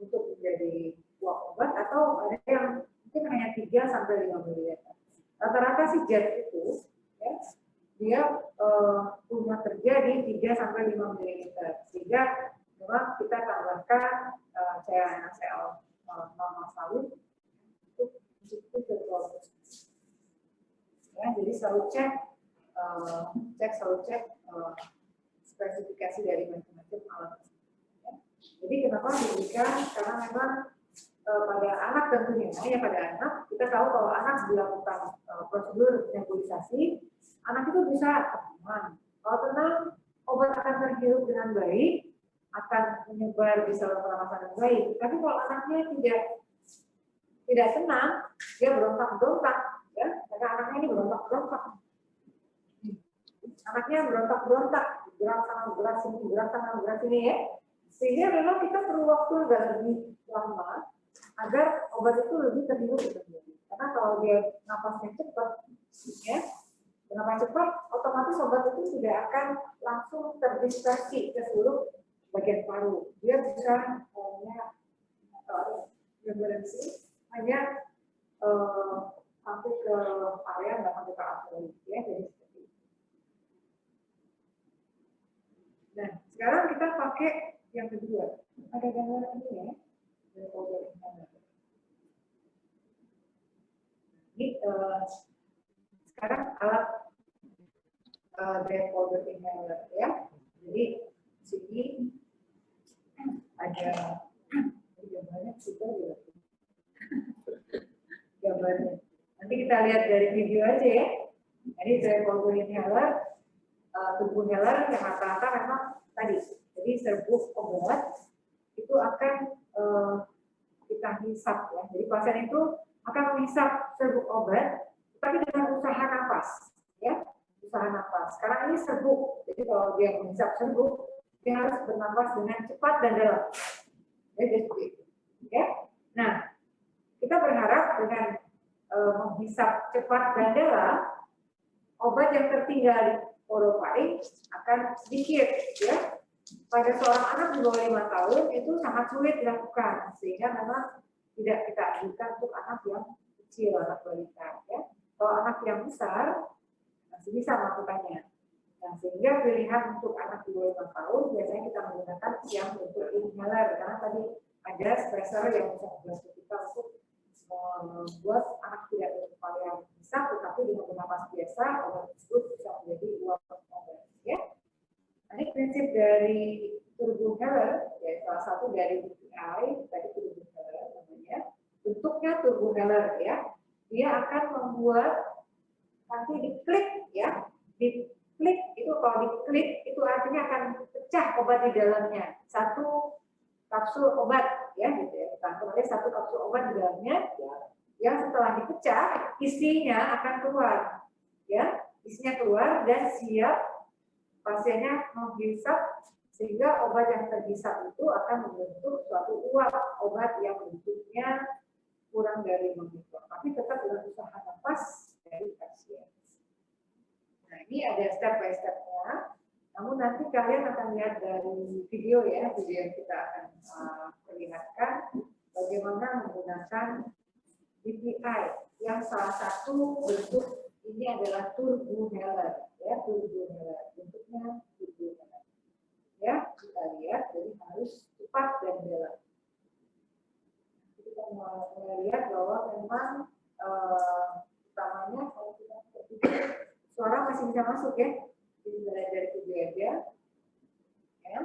untuk menjadi buah obat, atau ada yang mungkin hanya 3 sampai 5 ml. Rata-rata si jet itu ya, dia punya kerja di 3 sampai 5 ml, sehingga memang kita tambahkan cairan NaCl normal salut untuk mencukupi ya, jadi selalu cek spesifikasi dari macam-macam alat. Ya. Jadi kenapa diberikan? Karena memang pada anak tentunya, ya pada anak kita tahu kalau anak dilakukan prosedur nebulisasi, anak itu bisa tenang. Kalau tenang, obat akan terhirup dengan baik, akan menyebar di saluran pernapasan dengan baik. Tapi kalau anaknya tidak tenang, dia berontak-berontak, ya, karena anaknya ini berontak-berontak. Anaknya berontak-berontak, gerak sana, gerak sini, gerak sana, gerak sini, ya. Sehingga memang kita perlu waktu agak lebih lama agar obat itu lebih terhirup. Karena kalau dia napasnya cepat, ya, napas cepat, otomatis obat itu tidak akan langsung terdispersi ke seluruh bagian paru. Dia bisa hanya sampai ke area nggak sampai ke arteri, ya, jadi seperti itu. Nah, sekarang kita pakai yang kedua. Ada gambar ini ya, dari obat inhaler. Ini sekarang alat decoder inhaler ya. Jadi sini ada gambarnya super ya. Gambarnya. Nanti kita lihat dari video aja ya. Ini decoder inhaler, tubuh inhaler yang rata-rata memang tadi. Jadi serbuk obat itu akan kita hisap ya. Jadi pasien itu akan menghisap serbuk obat, tapi dengan usaha nafas, ya, usaha nafas. Sekarang ini serbuk, jadi kalau dia menghisap serbuk, dia harus bernafas dengan cepat dan dalam. Ya, jadi seperti itu. Ya. Nah, kita berharap dengan menghisap cepat dan dalam, obat yang tertinggal di orofaring akan sedikit, ya. Pada seorang anak di bawah 5 tahun itu sangat sulit dilakukan, sehingga memang tidak kita anjurkan untuk anak yang kecil, anak balita. Ya. Kalau anak yang besar masih bisa melakukannya. Nah, sehingga pilihan untuk anak di bawah 5 tahun biasanya kita menggunakan yang bentuk inhaler, karena tadi ada spacer yang bisa membantu kita untuk membuat anak tidak berupaya yang bisa, tetapi dengan bernapas biasa obat tersebut bisa menjadi uap obat. Ya. Ini prinsip dari turbo inhaler, ya, salah satu dari DPI, tadi turbo inhaler namanya. Bentuknya turbo inhaler ya, dia akan membuat nanti diklik ya, diklik itu kalau diklik itu artinya akan pecah obat di dalamnya. Satu kapsul obat ya, gitu ya. Kita satu kapsul obat di dalamnya, yang setelah dipecah isinya akan keluar, ya, isinya keluar dan siap pasiennya menghisap, sehingga obat yang terhisap itu akan membentuk suatu uap obat yang bentuknya kurang dari 5 mikron, tapi tetap dengan usaha nafas dari pasien. Nah, ini ada step by step-nya. Namun nanti kalian akan lihat dari video ya, video yang kita akan perlihatkan bagaimana menggunakan DPI yang salah satu bentuk ini adalah turbo inhaler, ya, turbo inhaler, bentuknya turbo inhaler. Ya, kita lihat, jadi harus cepat dan dalam. Kita melihat bahwa memang utamanya kalau kita berpikir suara masih bisa masuk ya, dari video aja. Ya.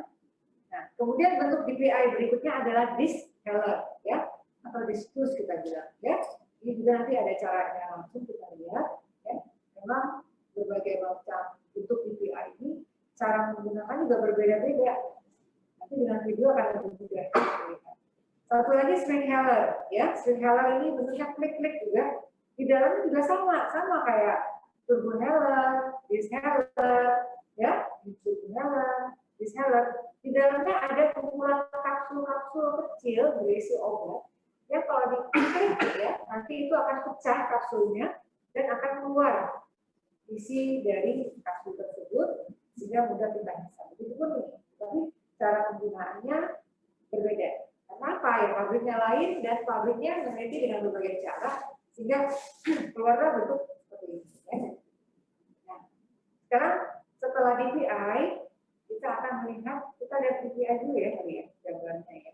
Nah, kemudian bentuk DPI berikutnya adalah disc inhaler, ya, atau discus kita bilang, ya. Ini juga nanti ada caranya langsung kita lihat. Ya, memang berbagai macam bentuk DPI ini cara menggunakan juga berbeda-beda. Nanti dengan video akan lebih mudah terlihat. Satu lagi string inhaler, ya, string inhaler ini bentuknya klik-klik juga. Di dalamnya juga sama kayak turbo inhaler, disc inhaler, ya, turbo inhaler, disc inhaler. Di dalamnya ada kumpulan kapsul-kapsul kecil berisi obat Ya kalau diklik ya, nanti itu akan pecah kapsulnya dan akan keluar isi dari kapsul tersebut sehingga mudah kita bisa. Begitupun nih, tapi cara penggunaannya berbeda. Kenapa? Ya pabriknya lain dan pabriknya meneliti dengan berbagai cara sehingga keluarlah bentuk seperti ini. Ya. Nah, sekarang setelah DPI kita akan melihat, kita lihat DPI dulu ya tadi ya, gambarnya ya.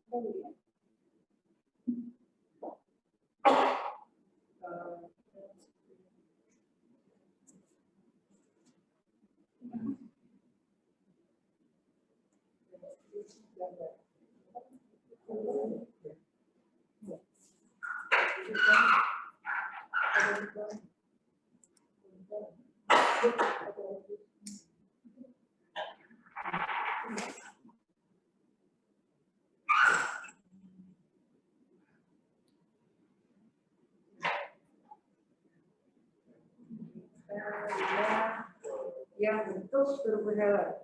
Kita lihat. Yang bentuk turbulensi.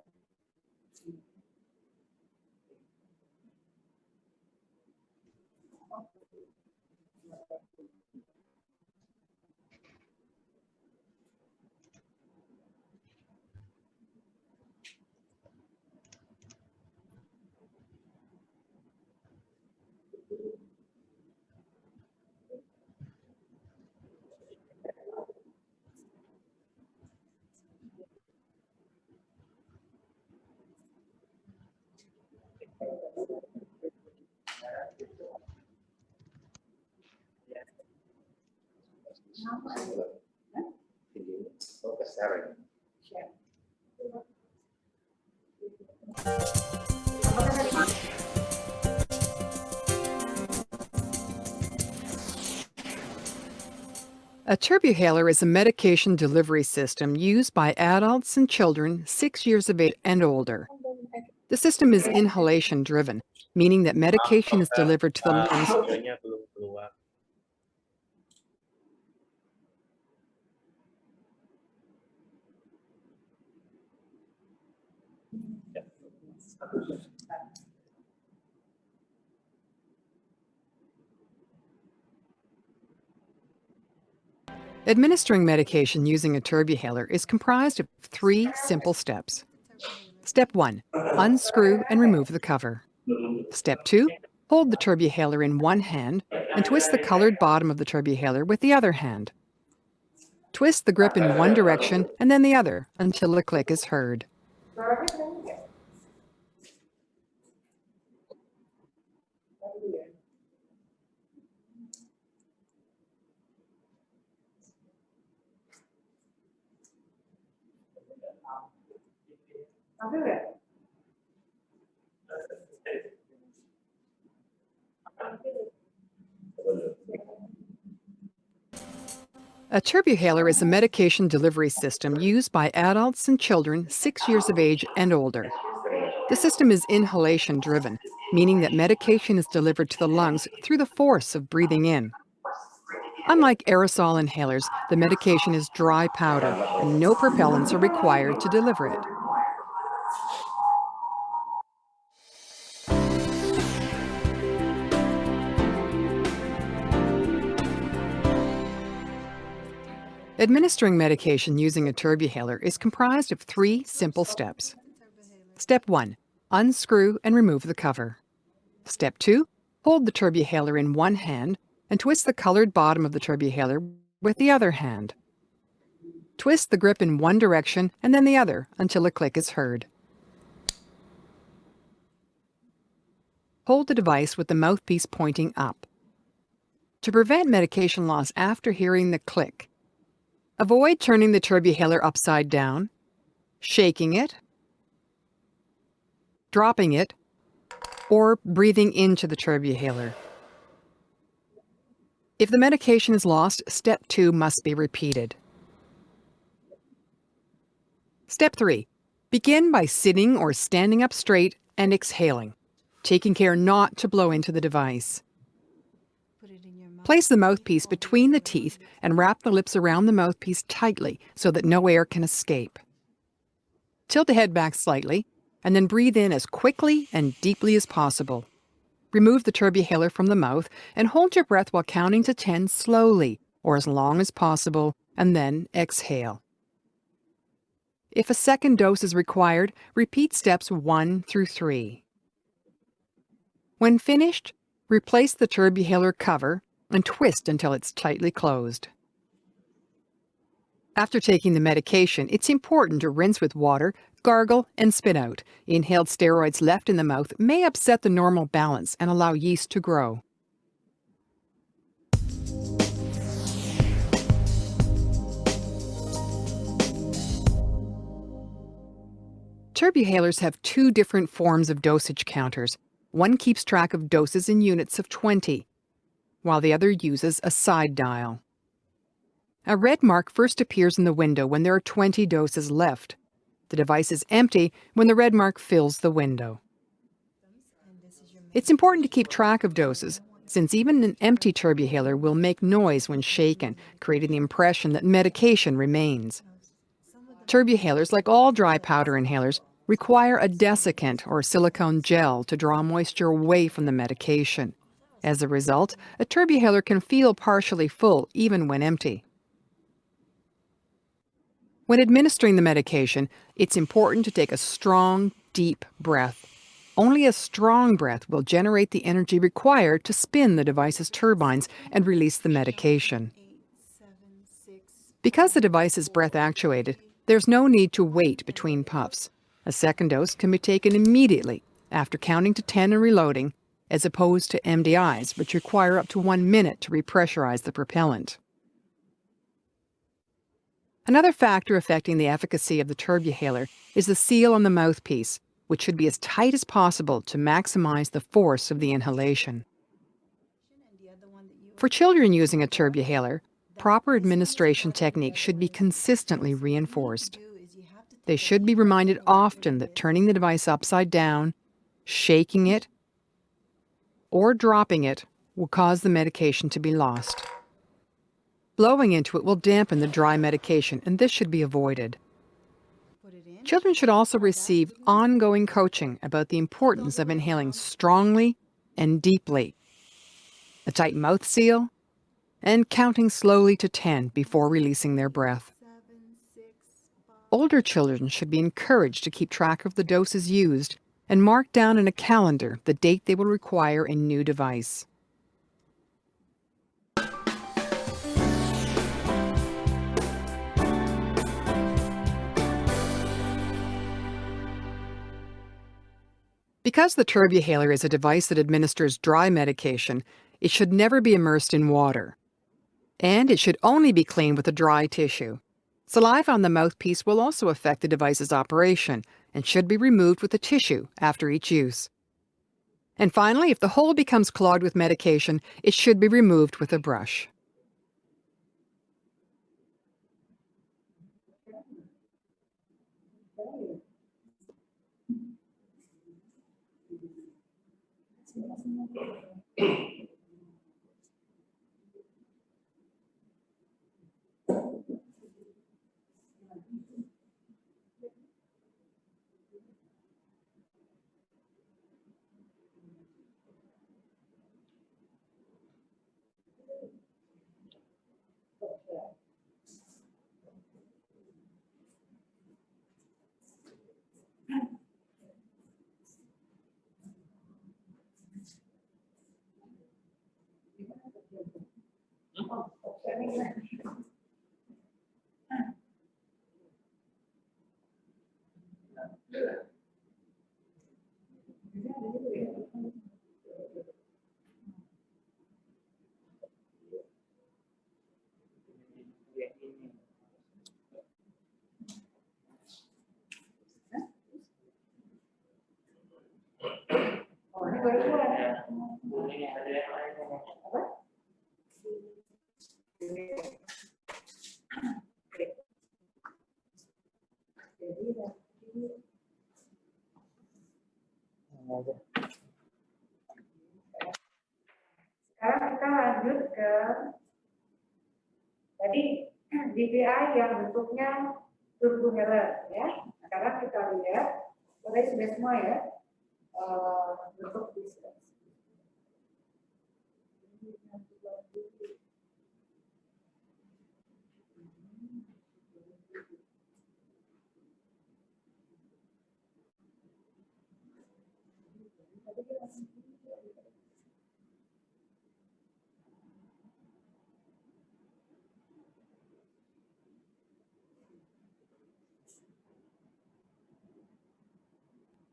A turbuhaler is a medication delivery system used by adults and children 6 years of age and older. The system is inhalation driven, meaning that medication is delivered to the lungs. Administering medication using a turbuhaler is comprised of 3 simple steps. Step 1. Unscrew and remove the cover. Step 2. Hold the turbuhaler in one hand and twist the colored bottom of the turbuhaler with the other hand. Twist the grip in one direction and then the other until a click is heard. A turbuhaler is a medication delivery system used by adults and children 6 years of age and older. The system is inhalation driven, meaning that medication is delivered to the lungs through the force of breathing in. Unlike aerosol inhalers, the medication is dry powder and no propellants are required to deliver it. Administering medication using a turbuhaler is comprised of 3 simple steps. Step 1. Unscrew and remove the cover. Step 2. Hold the turbuhaler in one hand and twist the colored bottom of the turbuhaler with the other hand. Twist the grip in one direction and then the other until a click is heard. Hold the device with the mouthpiece pointing up. To prevent medication loss after hearing the click, avoid turning the turbuhaler upside down, shaking it, dropping it, or breathing into the turbuhaler. If the medication is lost, step 2 must be repeated. Step 3. Begin by sitting or standing up straight and exhaling, taking care not to blow into the device. Place the mouthpiece between the teeth and wrap the lips around the mouthpiece tightly so that no air can escape. Tilt the head back slightly and then breathe in as quickly and deeply as possible. Remove the turbuhaler from the mouth and hold your breath while counting to 10 slowly, or as long as possible, and then exhale. If a second dose is required, repeat steps 1 through 3. When finished, replace the turbuhaler cover and twist until it's tightly closed. After taking the medication, it's important to rinse with water, gargle, and spit out. Inhaled steroids left in the mouth may upset the normal balance and allow yeast to grow. Turbuhalers have two different forms of dosage counters. One keeps track of doses in units of 20, while the other uses a side dial. A red mark first appears in the window when there are 20 doses left. The device is empty when the red mark fills the window. It's important to keep track of doses, since even an empty turbuhaler will make noise when shaken, creating the impression that medication remains. Turbuhalers, like all dry powder inhalers, require a desiccant or silicone gel to draw moisture away from the medication. As a result, a turbuhaler can feel partially full even when empty. When administering the medication, it's important to take a strong, deep breath. Only a strong breath will generate the energy required to spin the device's turbines and release the medication. Because the device is breath actuated, there's no need to wait between puffs. A second dose can be taken immediately after counting to 10 and reloading, as opposed to MDIs, which require up to 1 minute to repressurize the propellant. Another factor affecting the efficacy of the turbuhaler is the seal on the mouthpiece, which should be as tight as possible to maximize the force of the inhalation. For children using a turbuhaler, proper administration techniques should be consistently reinforced. They should be reminded often that turning the device upside down, shaking it, or dropping it will cause the medication to be lost. Blowing into it will dampen the dry medication, and this should be avoided. Children should also receive ongoing coaching about the importance of inhaling strongly and deeply, a tight mouth seal, and counting slowly to 10 before releasing their breath. Older children should be encouraged to keep track of the doses used and mark down in a calendar the date they will require a new device. Because the turbuhaler is a device that administers dry medication, it should never be immersed in water. And it should only be cleaned with a dry tissue. Saliva on the mouthpiece will also affect the device's operation and should be removed with a tissue after each use. And finally, if the hole becomes clogged with medication, it should be removed with a brush.
Sekarang kita lanjut ke tadi DPI yang bentuknya turbuhaler ya. Sekarang kita lihat, tadi sudah semua ya bentuk bisnis.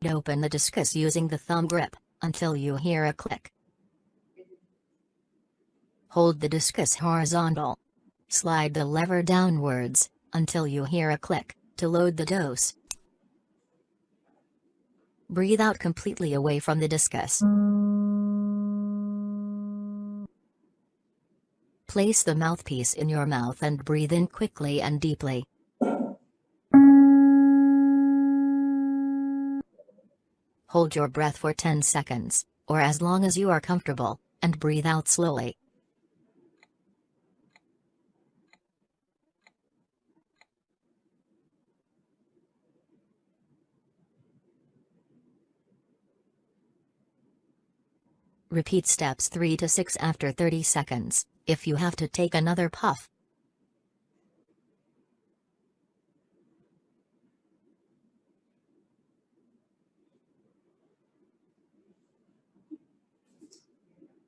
Open the discus using the thumb grip until you hear a click. Hold the discus horizontal. Slide the lever downwards until you hear a click to load the dose. Breathe out completely away from the discus. Place the mouthpiece in your mouth and breathe in quickly and deeply. Hold your breath for 10 seconds, or as long as you are comfortable, and breathe out slowly. Repeat steps 3 to 6 after 30 seconds, if you have to take another puff.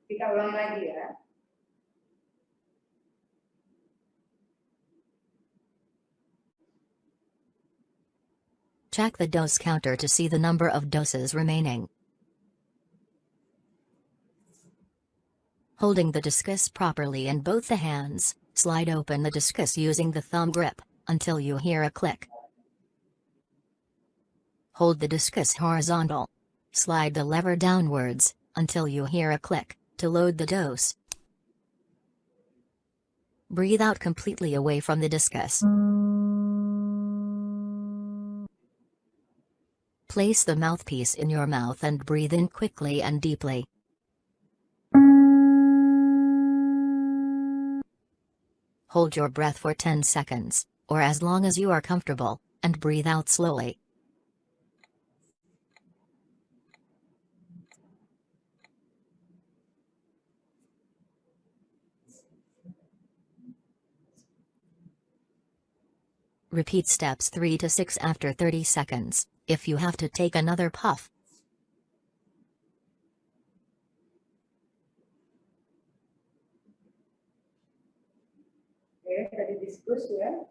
Kita ulang lagi ya.
Check the dose counter to see the number of doses remaining. Holding the discus properly in both the hands, slide open the discus using the thumb grip until you hear a click. Hold the discus horizontal. Slide the lever downwards until you hear a click to load the dose. Breathe out completely away from the discus. Place the mouthpiece in your mouth and breathe in quickly and deeply. Hold your breath for 10 seconds, or as long as you are comfortable, and breathe out slowly. Repeat steps 3 to 6 after 30 seconds, if you have to take another puff.
Oke, tadi diskus ya.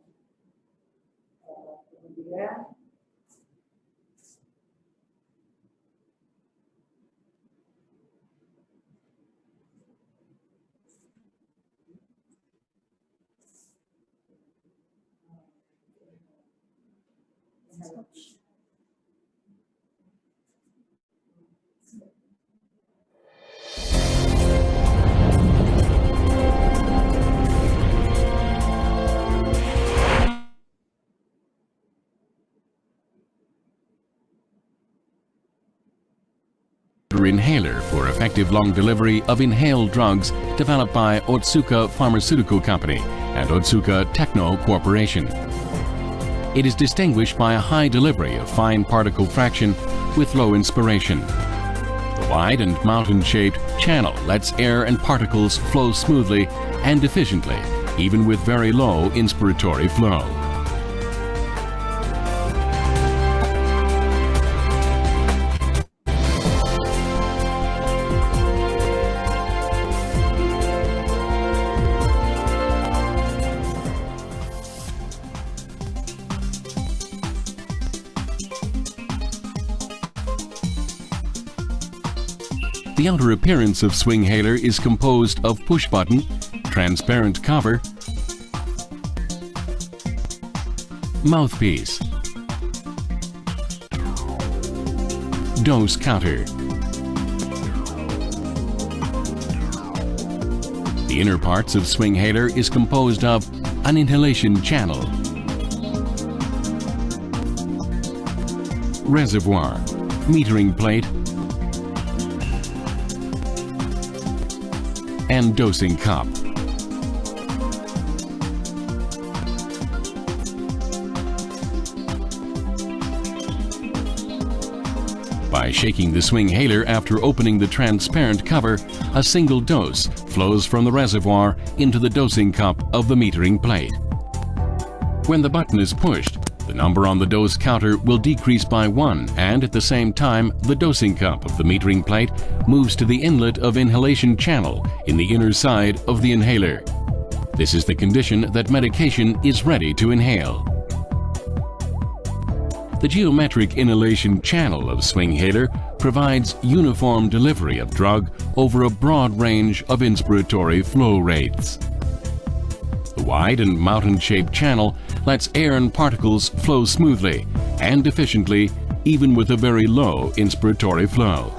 Kemudian
inhaler for effective long delivery of inhaled drugs developed by Otsuka Pharmaceutical Company and Otsuka Techno Corporation. It is distinguished by a high delivery of fine particle fraction with low inspiration. The wide and mountain-shaped channel lets air and particles flow smoothly and efficiently, even with very low inspiratory flow. The outer appearance of Swinghaler is composed of push button, transparent cover, mouthpiece, dose counter. The inner parts of Swinghaler is composed of an inhalation channel, reservoir, metering plate, and dosing cup. By shaking the swinghaler after opening the transparent cover, a single dose flows from the reservoir into the dosing cup of the metering plate. When the button is pushed, the number on the dose counter will decrease by 1, and at the same time, the dosing cup of the metering plate moves to the inlet of inhalation channel in the inner side of the inhaler. This is the condition that medication is ready to inhale. The geometric inhalation channel of swinghaler provides uniform delivery of drug over a broad range of inspiratory flow rates. The wide and mountain-shaped channel lets air and particles flow smoothly and efficiently, even with a very low inspiratory flow.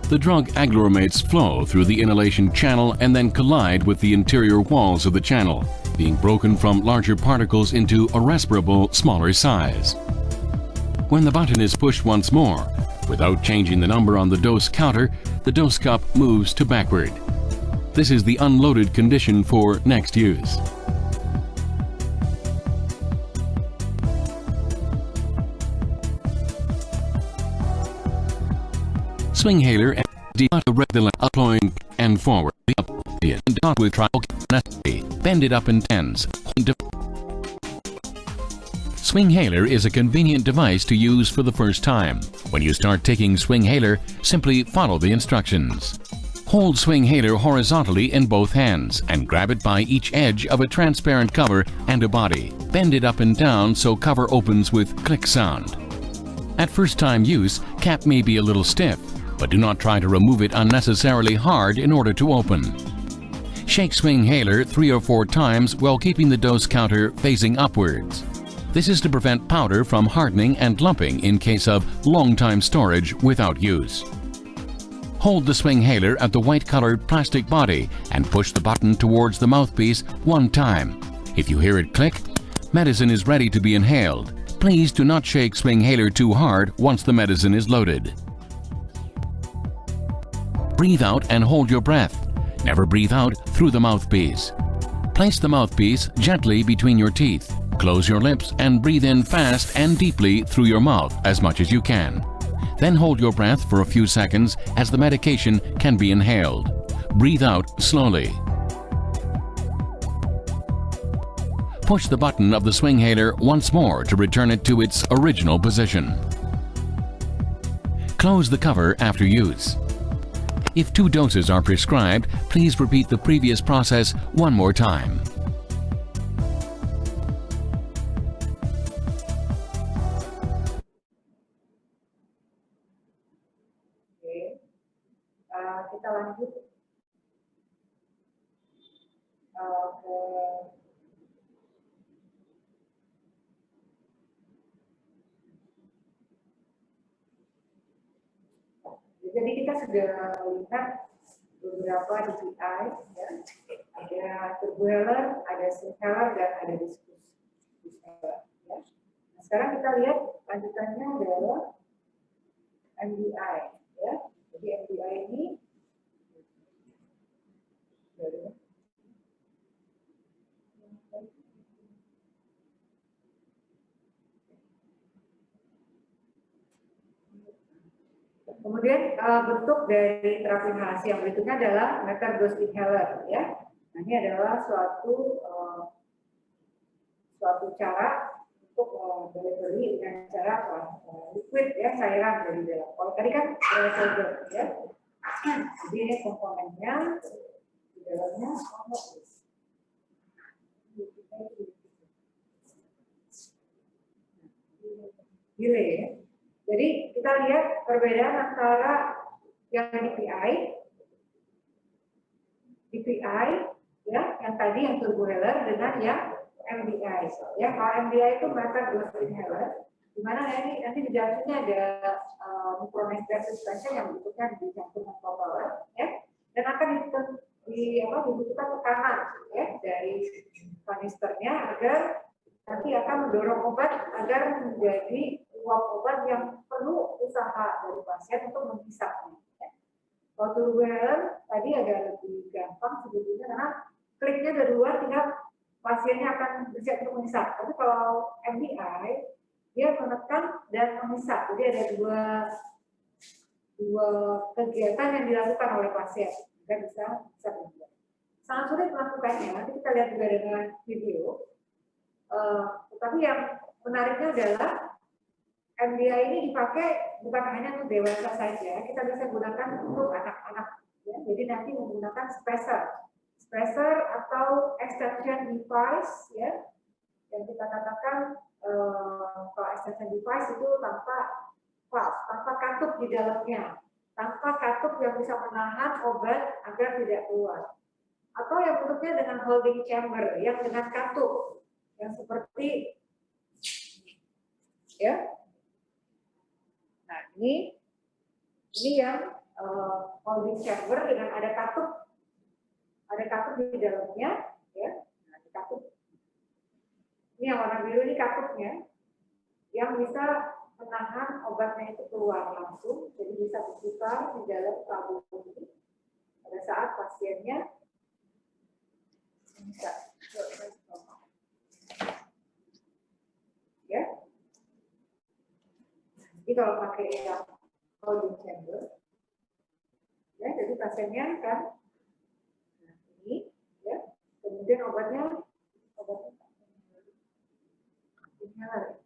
The drug agglomerates flow through the inhalation channel and then collide with the interior walls of the channel, being broken from larger particles into a respirable, smaller size. When the button is pushed once more, without changing the number on the dose counter, the dose cup moves to backward. This is the unloaded condition for next use. Swinghaler and regular uploading and forward and dot with trial bend it up in tens. Swinghaler is a convenient device to use for the first time. When you start taking swinghaler, simply follow the instructions. Hold swinghaler horizontally in both hands and grab it by each edge of a transparent cover and a body. Bend it up and down so cover opens with click sound. At first time use, cap may be a little stiff, but do not try to remove it unnecessarily hard in order to open. Shake swinghaler 3 or 4 times while keeping the dose counter facing upwards. This is to prevent powder from hardening and lumping in case of long-time storage without use. Hold the swinghaler at the white-colored plastic body and push the button towards the mouthpiece 1 time. If you hear it click, medicine is ready to be inhaled. Please do not shake swinghaler too hard once the medicine is loaded. Breathe out and hold your breath. Never breathe out through the mouthpiece. Place the mouthpiece gently between your teeth. Close your lips and breathe in fast and deeply through your mouth as much as you can. Then hold your breath for a few seconds as the medication can be inhaled. Breathe out slowly. Push the button of the swinghaler once more to return it to its original position. Close the cover after use. If 2 doses are prescribed, please repeat the previous process one more time.
Kita lanjut jadi kita sudah melihat beberapa DPI, ya. Ada turbohaler, ada swinghaler, dan ada diskus. Ya. Nah, sekarang kita lihat lanjutannya adalah MDI, ya. Jadi MDI ini kemudian bentuk dari terapi inhalasi yang berikutnya adalah meter dose inhaler, ya. Nah, ini adalah suatu cara untuk delivery dengan cara liquid, ya, cairan dari dalam. Kalau tadi kan solder, ya. Jadi ini komponennya di dalamnya delay, ya. Jadi kita lihat perbedaan antara yang DPI, ya, yang tadi yang turbohaler dengan yang MDI. Ya, kalau MDI itu meter dose inhaler, di mana nanti di dalamnya ada microneedler suspension yang bentuknya dicampur dengan propeller, ya, dan akan dibutuhkan tekanan, ya, dari kanisternya agar nanti akan mendorong obat agar menjadi uap obat yang perlu usaha dari pasien untuk menghisapnya. Ya. Kalau turbohaler tadi agak lebih gampang sebetulnya karena kliknya dari luar, tinggal pasiennya akan bersiap untuk menghisap. Tapi kalau MDI dia menekan dan menghisap, jadi ada dua kegiatan yang dilakukan oleh pasien agar bisa berubah. Sangat sulit melakukannya. Nanti kita lihat juga dengan video. Tetapi yang menariknya adalah MDI ini dipakai bukan hanya untuk dewasa saja, kita bisa gunakan untuk anak-anak. Ya. Jadi nanti menggunakan spacer atau extension device, ya, yang kita katakan kalau extension device itu tanpa valve, tanpa katup di dalamnya, tanpa katup yang bisa menahan obat agar tidak keluar. Atau yang bentuknya dengan holding chamber, yang dengan katup, yang seperti, ya. Nah, ini yang holding chamber dengan ada katup di dalamnya, ya. Nah, di katup. Ini yang warna biru ini katupnya, yang bisa menahan obatnya itu keluar langsung, jadi bisa berputar di dalam tabung ini pada saat pasiennya bisa. Ya. Jadi kalau pakai yang holding chamber, ya, jadi pasiennya kan ini, ya, kemudian obatnya inhaler.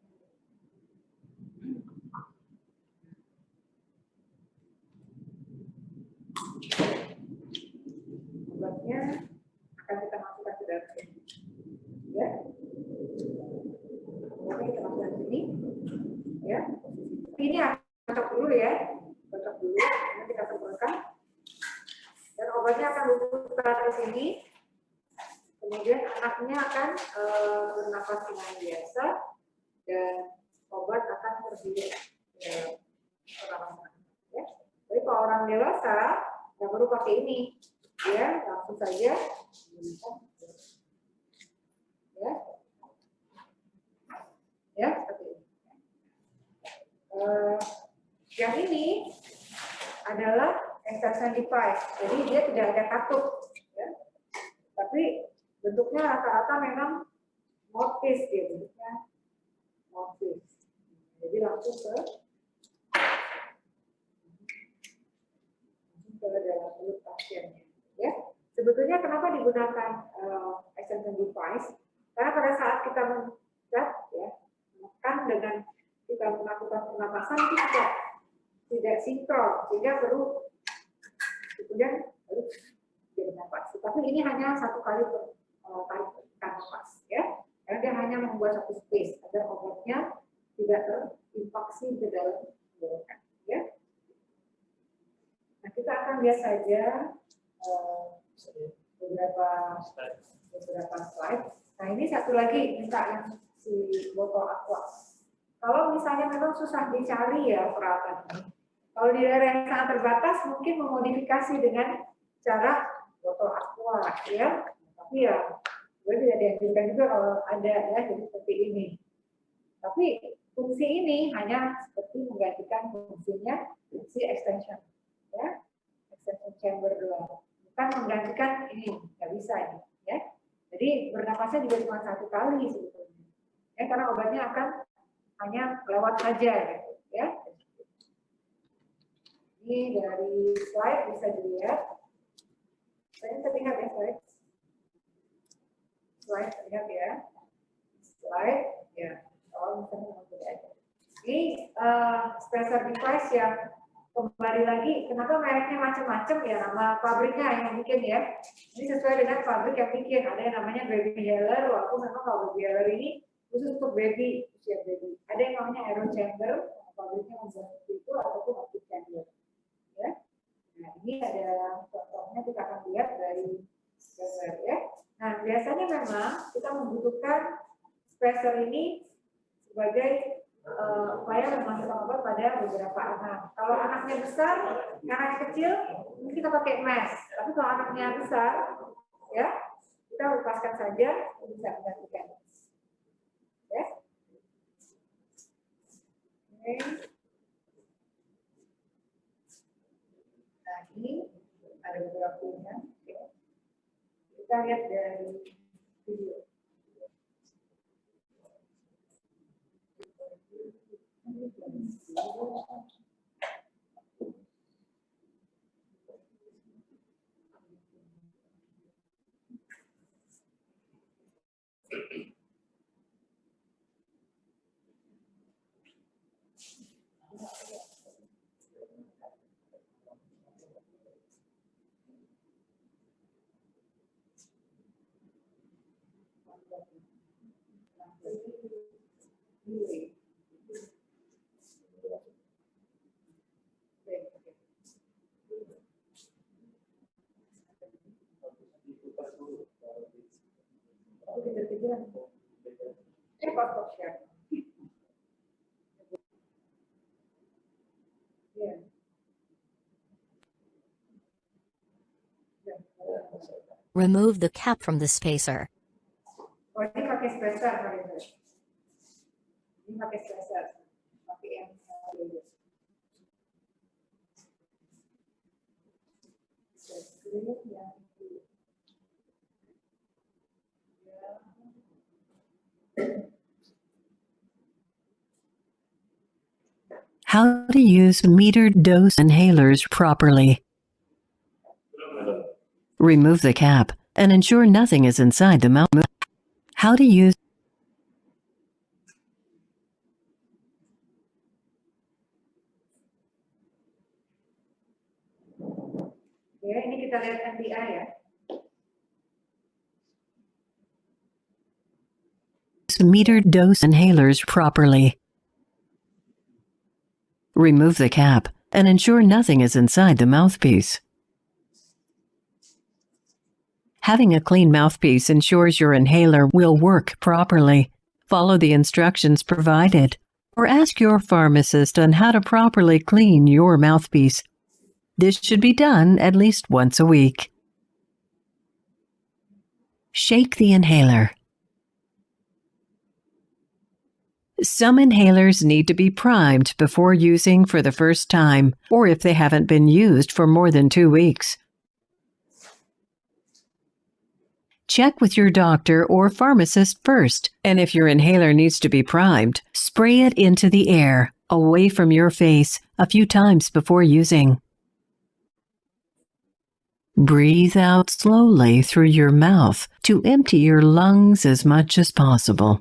Obatnya akan kita masukkan ke dalam sini, ya. Oke, kita masukkan ke sini, ya. Ini cocok dulu ya, nanti kita semprotkan. Dan obatnya akan diputar ke sini. Kemudian anaknya akan bernafas dengan biasa dan obat akan terdiam ke pernapasan. Ya. Jadi kalau orang dewasa nggak perlu pakai ini, ya, langsung saja ya seperti ini. Yang ini adalah extension device, jadi dia tidak ada katup, ya. Tapi bentuknya rata-rata memang morphis, ya, bentuknya morphis. Jadi langsung ke dalam mulut pasiennya. Ya, sebetulnya kenapa digunakan extension device? Karena pada saat kita mencet, ya, menekan dengan kita melakukan pernapasan itu tidak sinkron, sehingga perlu kemudian harus bernafas. Tapi ini hanya satu kali tarik nafas, ya, karena dia hanya membuat satu space agar obatnya tidak terinfeksi ke dalam tenggorokan, ya. Nah, kita akan lihat saja beberapa slide. Nah, ini satu lagi minta yang si botol aqua. Kalau misalnya memang susah dicari ya peralatan ini, kalau di daerah yang sangat terbatas mungkin memodifikasi dengan cara botol aqua, ya. Tapi ya, gue tidak dianjurkan juga kalau ada, ya, jadi seperti ini. Tapi fungsi ini hanya seperti menggantikan fungsinya fungsi extension, ya, extension chamber doang. Bukan menggantikan ini, nggak bisa ini, ya. Jadi bernafasnya juga cuma satu kali sebetulnya, ya, karena obatnya akan hanya lewat saja, gitu, ya. Ini dari slide bisa dilihat. Saya terlihat ya slide terlihat ya. Slide, ya. Kalau misalnya aja. Ini spacer device yang kembali lagi, kenapa mereknya macam-macam ya, nama pabriknya yang bikin, ya. Ini sesuai dengan pabrik yang bikin. Ada yang namanya Baby Heller, walaupun memang kalau Baby Heller ini khusus untuk baby, usia baby. Ada yang namanya aero chamber, pabriknya membuat itu, ataupun optic chamber, ya. Nah, ini ada contohnya, kita akan lihat dari gambar, ya. Nah, biasanya memang kita membutuhkan spacer ini sebagai upaya memasukkan obat pada beberapa anak. Kalau anaknya besar, anaknya kecil, mungkin kita pakai mesh. Tapi kalau anaknya besar, ya, kita lepaskan saja, bisa menggantikan. Ya. Oke. Nah, ini ada beberapa pilihan. Ya. Kita lihat dari video.
Remove the cap from the spacer.
Oh, ini pakai spacer, Pak Reza. Ini pakai spacer. Pakai yang
How to use metered dose inhalers properly. Remove the cap and ensure nothing is inside the mouth. How to use
Ya, ini kita lihat NDI ya.
metered dose inhalers properly. Remove the cap and ensure nothing is inside the mouthpiece. Having a clean mouthpiece ensures your inhaler will work properly. Follow the instructions provided, or ask your pharmacist on how to properly clean your mouthpiece. This should be done at least once a week. Shake the inhaler. Some inhalers need to be primed before using for the first time, or if they haven't been used for more than 2 weeks. Check with your doctor or pharmacist first, and if your inhaler needs to be primed, spray it into the air, away from your face, a few times before using. Breathe out slowly through your mouth to empty your lungs as much as possible.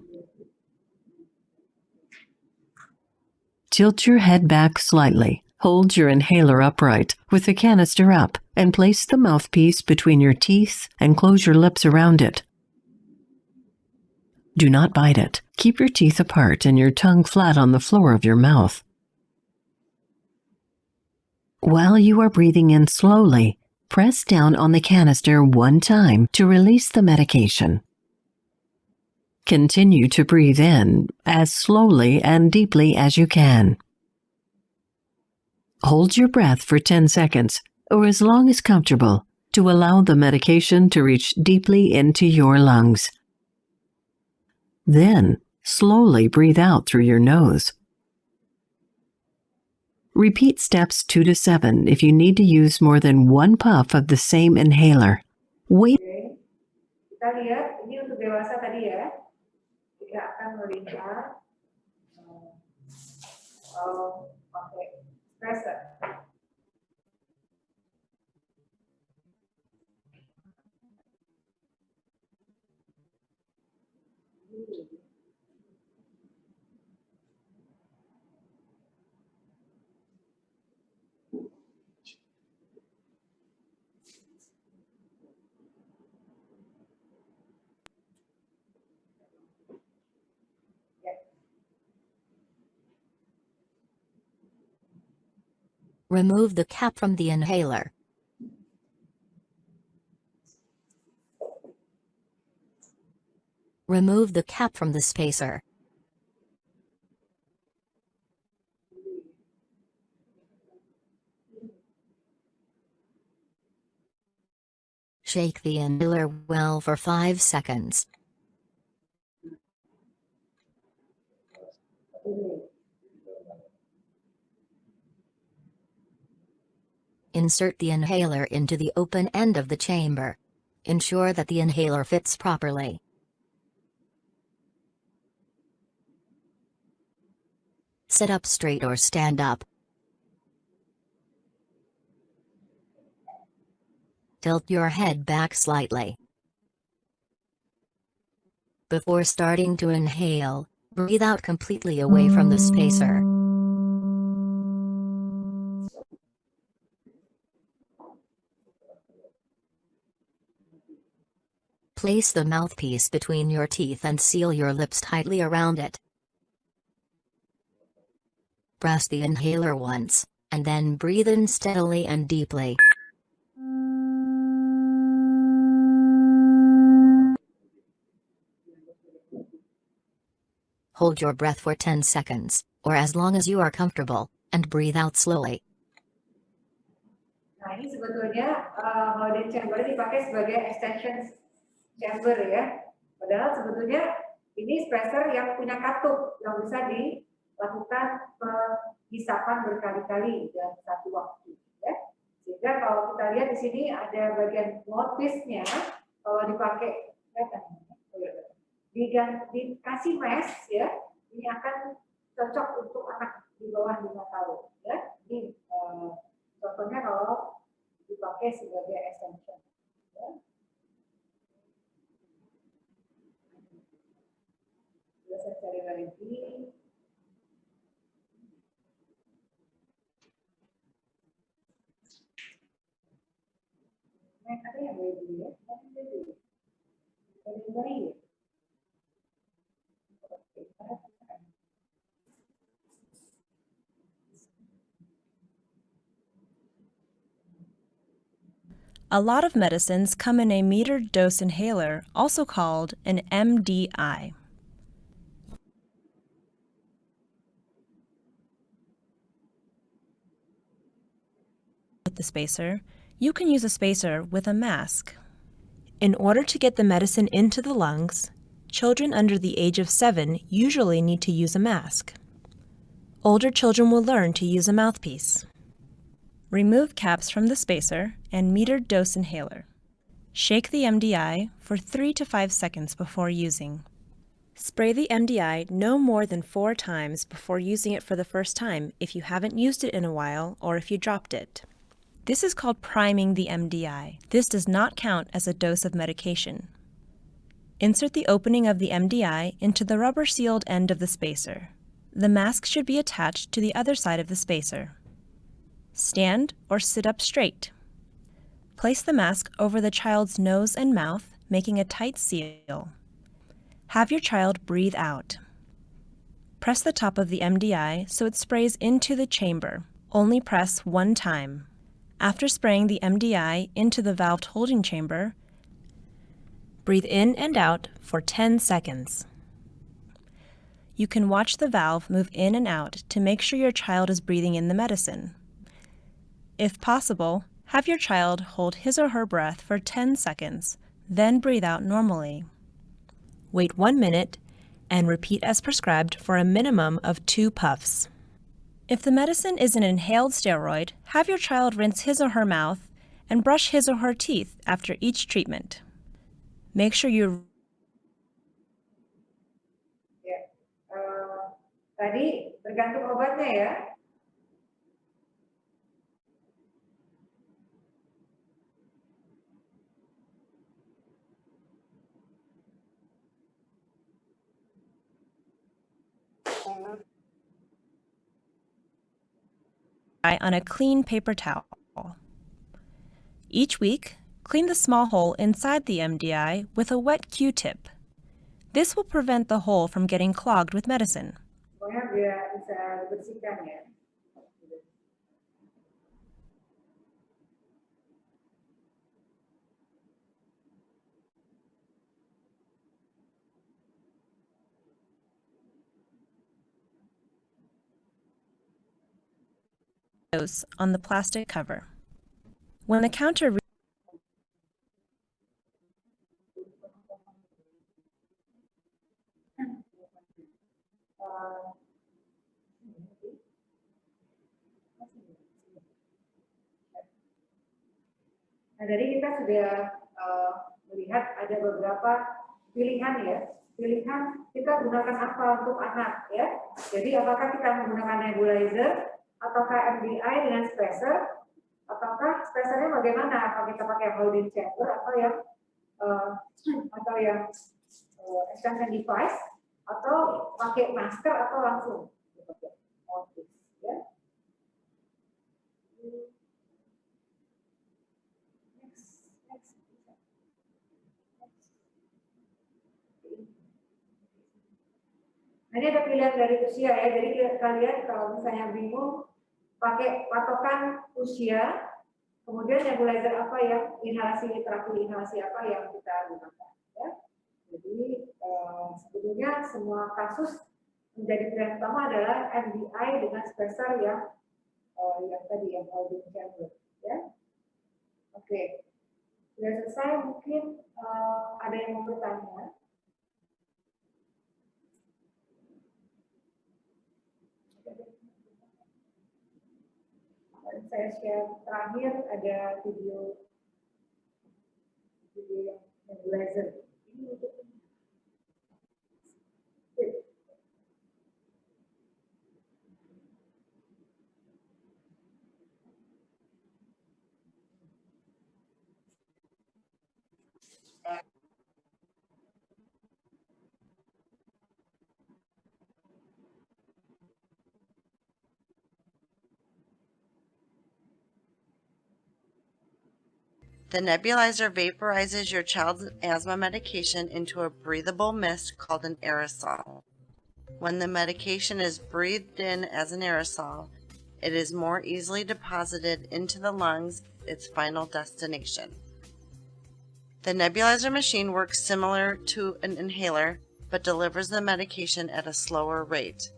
Tilt your head back slightly. Hold your inhaler upright with the canister up and place the mouthpiece between your teeth and close your lips around it. Do not bite it. Keep your teeth apart and your tongue flat on the floor of your mouth. While you are breathing in slowly, press down on the canister 1 time to release the medication. Continue to breathe in as slowly and deeply as you can. Hold your breath for 10 seconds, or as long as comfortable, to allow the medication to reach deeply into your lungs. Then, slowly breathe out through your nose. Repeat steps 2 to 7 if you need to use more than 1 puff of the same inhaler. Wait.
Kita lihat, ini untuk dewasa tadi ya. Kita akan melihat pakai spacer.
Remove the cap from the inhaler. Remove the cap from the spacer. Shake the inhaler well for 5 seconds. Insert the inhaler into the open end of the chamber. Ensure that the inhaler fits properly. Sit up straight or stand up. Tilt your head back slightly. Before starting to inhale, breathe out completely away from the spacer. Place the mouthpiece between your teeth and seal your lips tightly around it. Press the inhaler once, and then breathe in steadily and deeply. Hold your breath for 10 seconds, or as long as you are comfortable, and breathe out slowly.
Nah, ini sebetulnya holding chamber dipakai sebagai extension chamber ya. Padahal sebetulnya ini spacer yang punya katup yang bisa dilakukan penghisapan berkali-kali dalam satu waktu ya. Sehingga kalau kita lihat di sini ada bagian mouthpiece-nya, kalau dipakai dikasih mesh ya, ini akan cocok untuk anak di bawah 5 tahun ya. Ini contohnya kalau dipakai sebagai extension ya. Sudah saya cari lagi. Nah, ada yang baby ya, ada bayi ya.
A lot of medicines come in a metered dose inhaler, also called an MDI. With the spacer, you can use a spacer with a mask. In order to get the medicine into the lungs, children under the age of 7 usually need to use a mask. Older children will learn to use a mouthpiece. Remove caps from the spacer and metered dose inhaler. Shake the MDI for 3 to 5 seconds before using. Spray the MDI no more than 4 times before using it for the first time if you haven't used it in a while or if you dropped it. This is called priming the MDI. This does not count as a dose of medication. Insert the opening of the MDI into the rubber-sealed end of the spacer. The mask should be attached to the other side of the spacer. Stand or sit up straight. Place the mask over the child's nose and mouth, making a tight seal. Have your child breathe out. Press the top of the MDI so it sprays into the chamber. Only press 1 time. After spraying the MDI into the valved holding chamber, breathe in and out for 10 seconds. You can watch the valve move in and out to make sure your child is breathing in the medicine. If possible, have your child hold his or her breath for 10 seconds, then breathe out normally. Wait 1 minute and repeat as prescribed for a minimum of 2 puffs. If the medicine is an inhaled steroid, have your child rinse his or her mouth and brush his or her teeth after each treatment. Make sure you
tadi tergantung obatnya ya.
on a clean paper towel. Each week, clean the small hole inside the MDI with a wet Q-tip. This will prevent the hole from getting clogged with medicine.
Pokoknya biar bisa dibersihkan ya.
On the plastic cover. When the counter
Nah, dari kita sudah melihat ada beberapa pilihan ya. Pilihan kita gunakan apa untuk anak ya. Jadi apakah kita menggunakan nebulizer, ataukah MDI dengan spacer, ataukah spacernya bagaimana? Apa kita pakai holding chamber atau yang extension device, atau pakai masker atau langsung ya. Nah, ini ada pilihan dari usia ya. Jadi kalian kalau misalnya bingung pakai patokan usia, kemudian nebulizer apa yang terapi inhalasi apa yang kita gunakan. Ya. Jadi sebetulnya semua kasus menjadi pilihan utama adalah MDI dengan spacer yang tadi yang holding chamber. Ya. Oke, sudah selesai. Mungkin ada yang mau bertanya? Saya share terakhir ada video yang nebulizer. Ini untuk
The nebulizer vaporizes your child's asthma medication into a breathable mist called an aerosol. When the medication is breathed in as an aerosol, it is more easily deposited into the lungs, its final destination. The nebulizer machine works similar to an inhaler, but delivers the medication at a slower rate.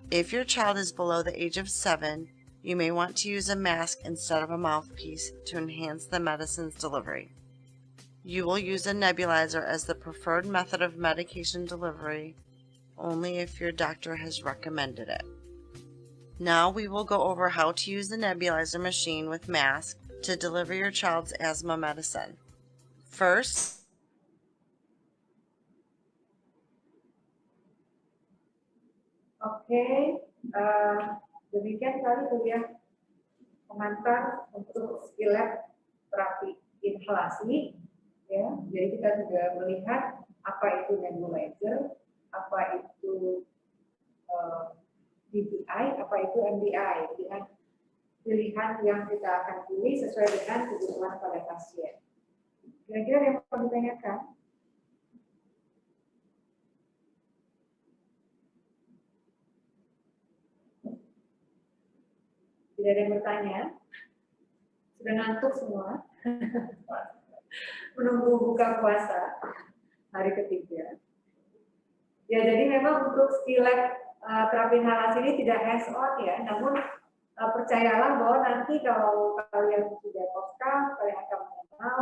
If your child is below the age of 7, you may want to use a mask instead of a mouthpiece to enhance the medicine's delivery. You will use a nebulizer as the preferred method of medication delivery only if your doctor has recommended it. Now we will go over how to use the nebulizer machine with mask to deliver your child's asthma medicine. First,
demikian tadi kuliah pengantar untuk skill lab terapi inhalasi. Ya, jadi kita sudah melihat apa itu nebulizer, apa itu DPI, apa itu MDI, dengan pilihan yang kita akan pilih sesuai dengan kebutuhan pada pasien. Kira-kira yang mau ditanyakan? Tidak ada yang bertanya? Sudah ngantuk semua? Menunggu buka puasa hari ketiga. Ya, jadi memang untuk skill lab terapi inhalasi ini tidak hands on ya, namun percayalah bahwa nanti kalau kalian sudah posca, kalian akan mengenal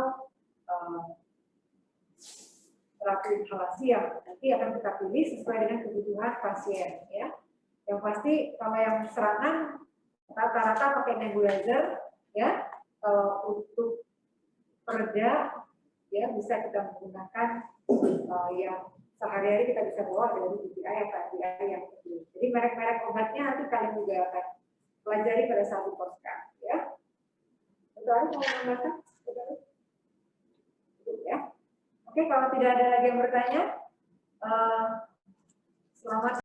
terapi inhalasi yang nanti akan kita pilih sesuai dengan kebutuhan pasien ya. Yang pasti kalau yang serangan rata-rata pakai nebulizer ya. Kalau untuk pereda ya bisa kita menggunakan yang sehari-hari kita bisa bawa dari DPI atau MDI yang kecil. Jadi merek-merek obatnya nanti kalian juga akan pelajari pada satu posca ya. Betul, mau menambahkan? Ya. Oke, kalau tidak ada lagi yang bertanya, selamat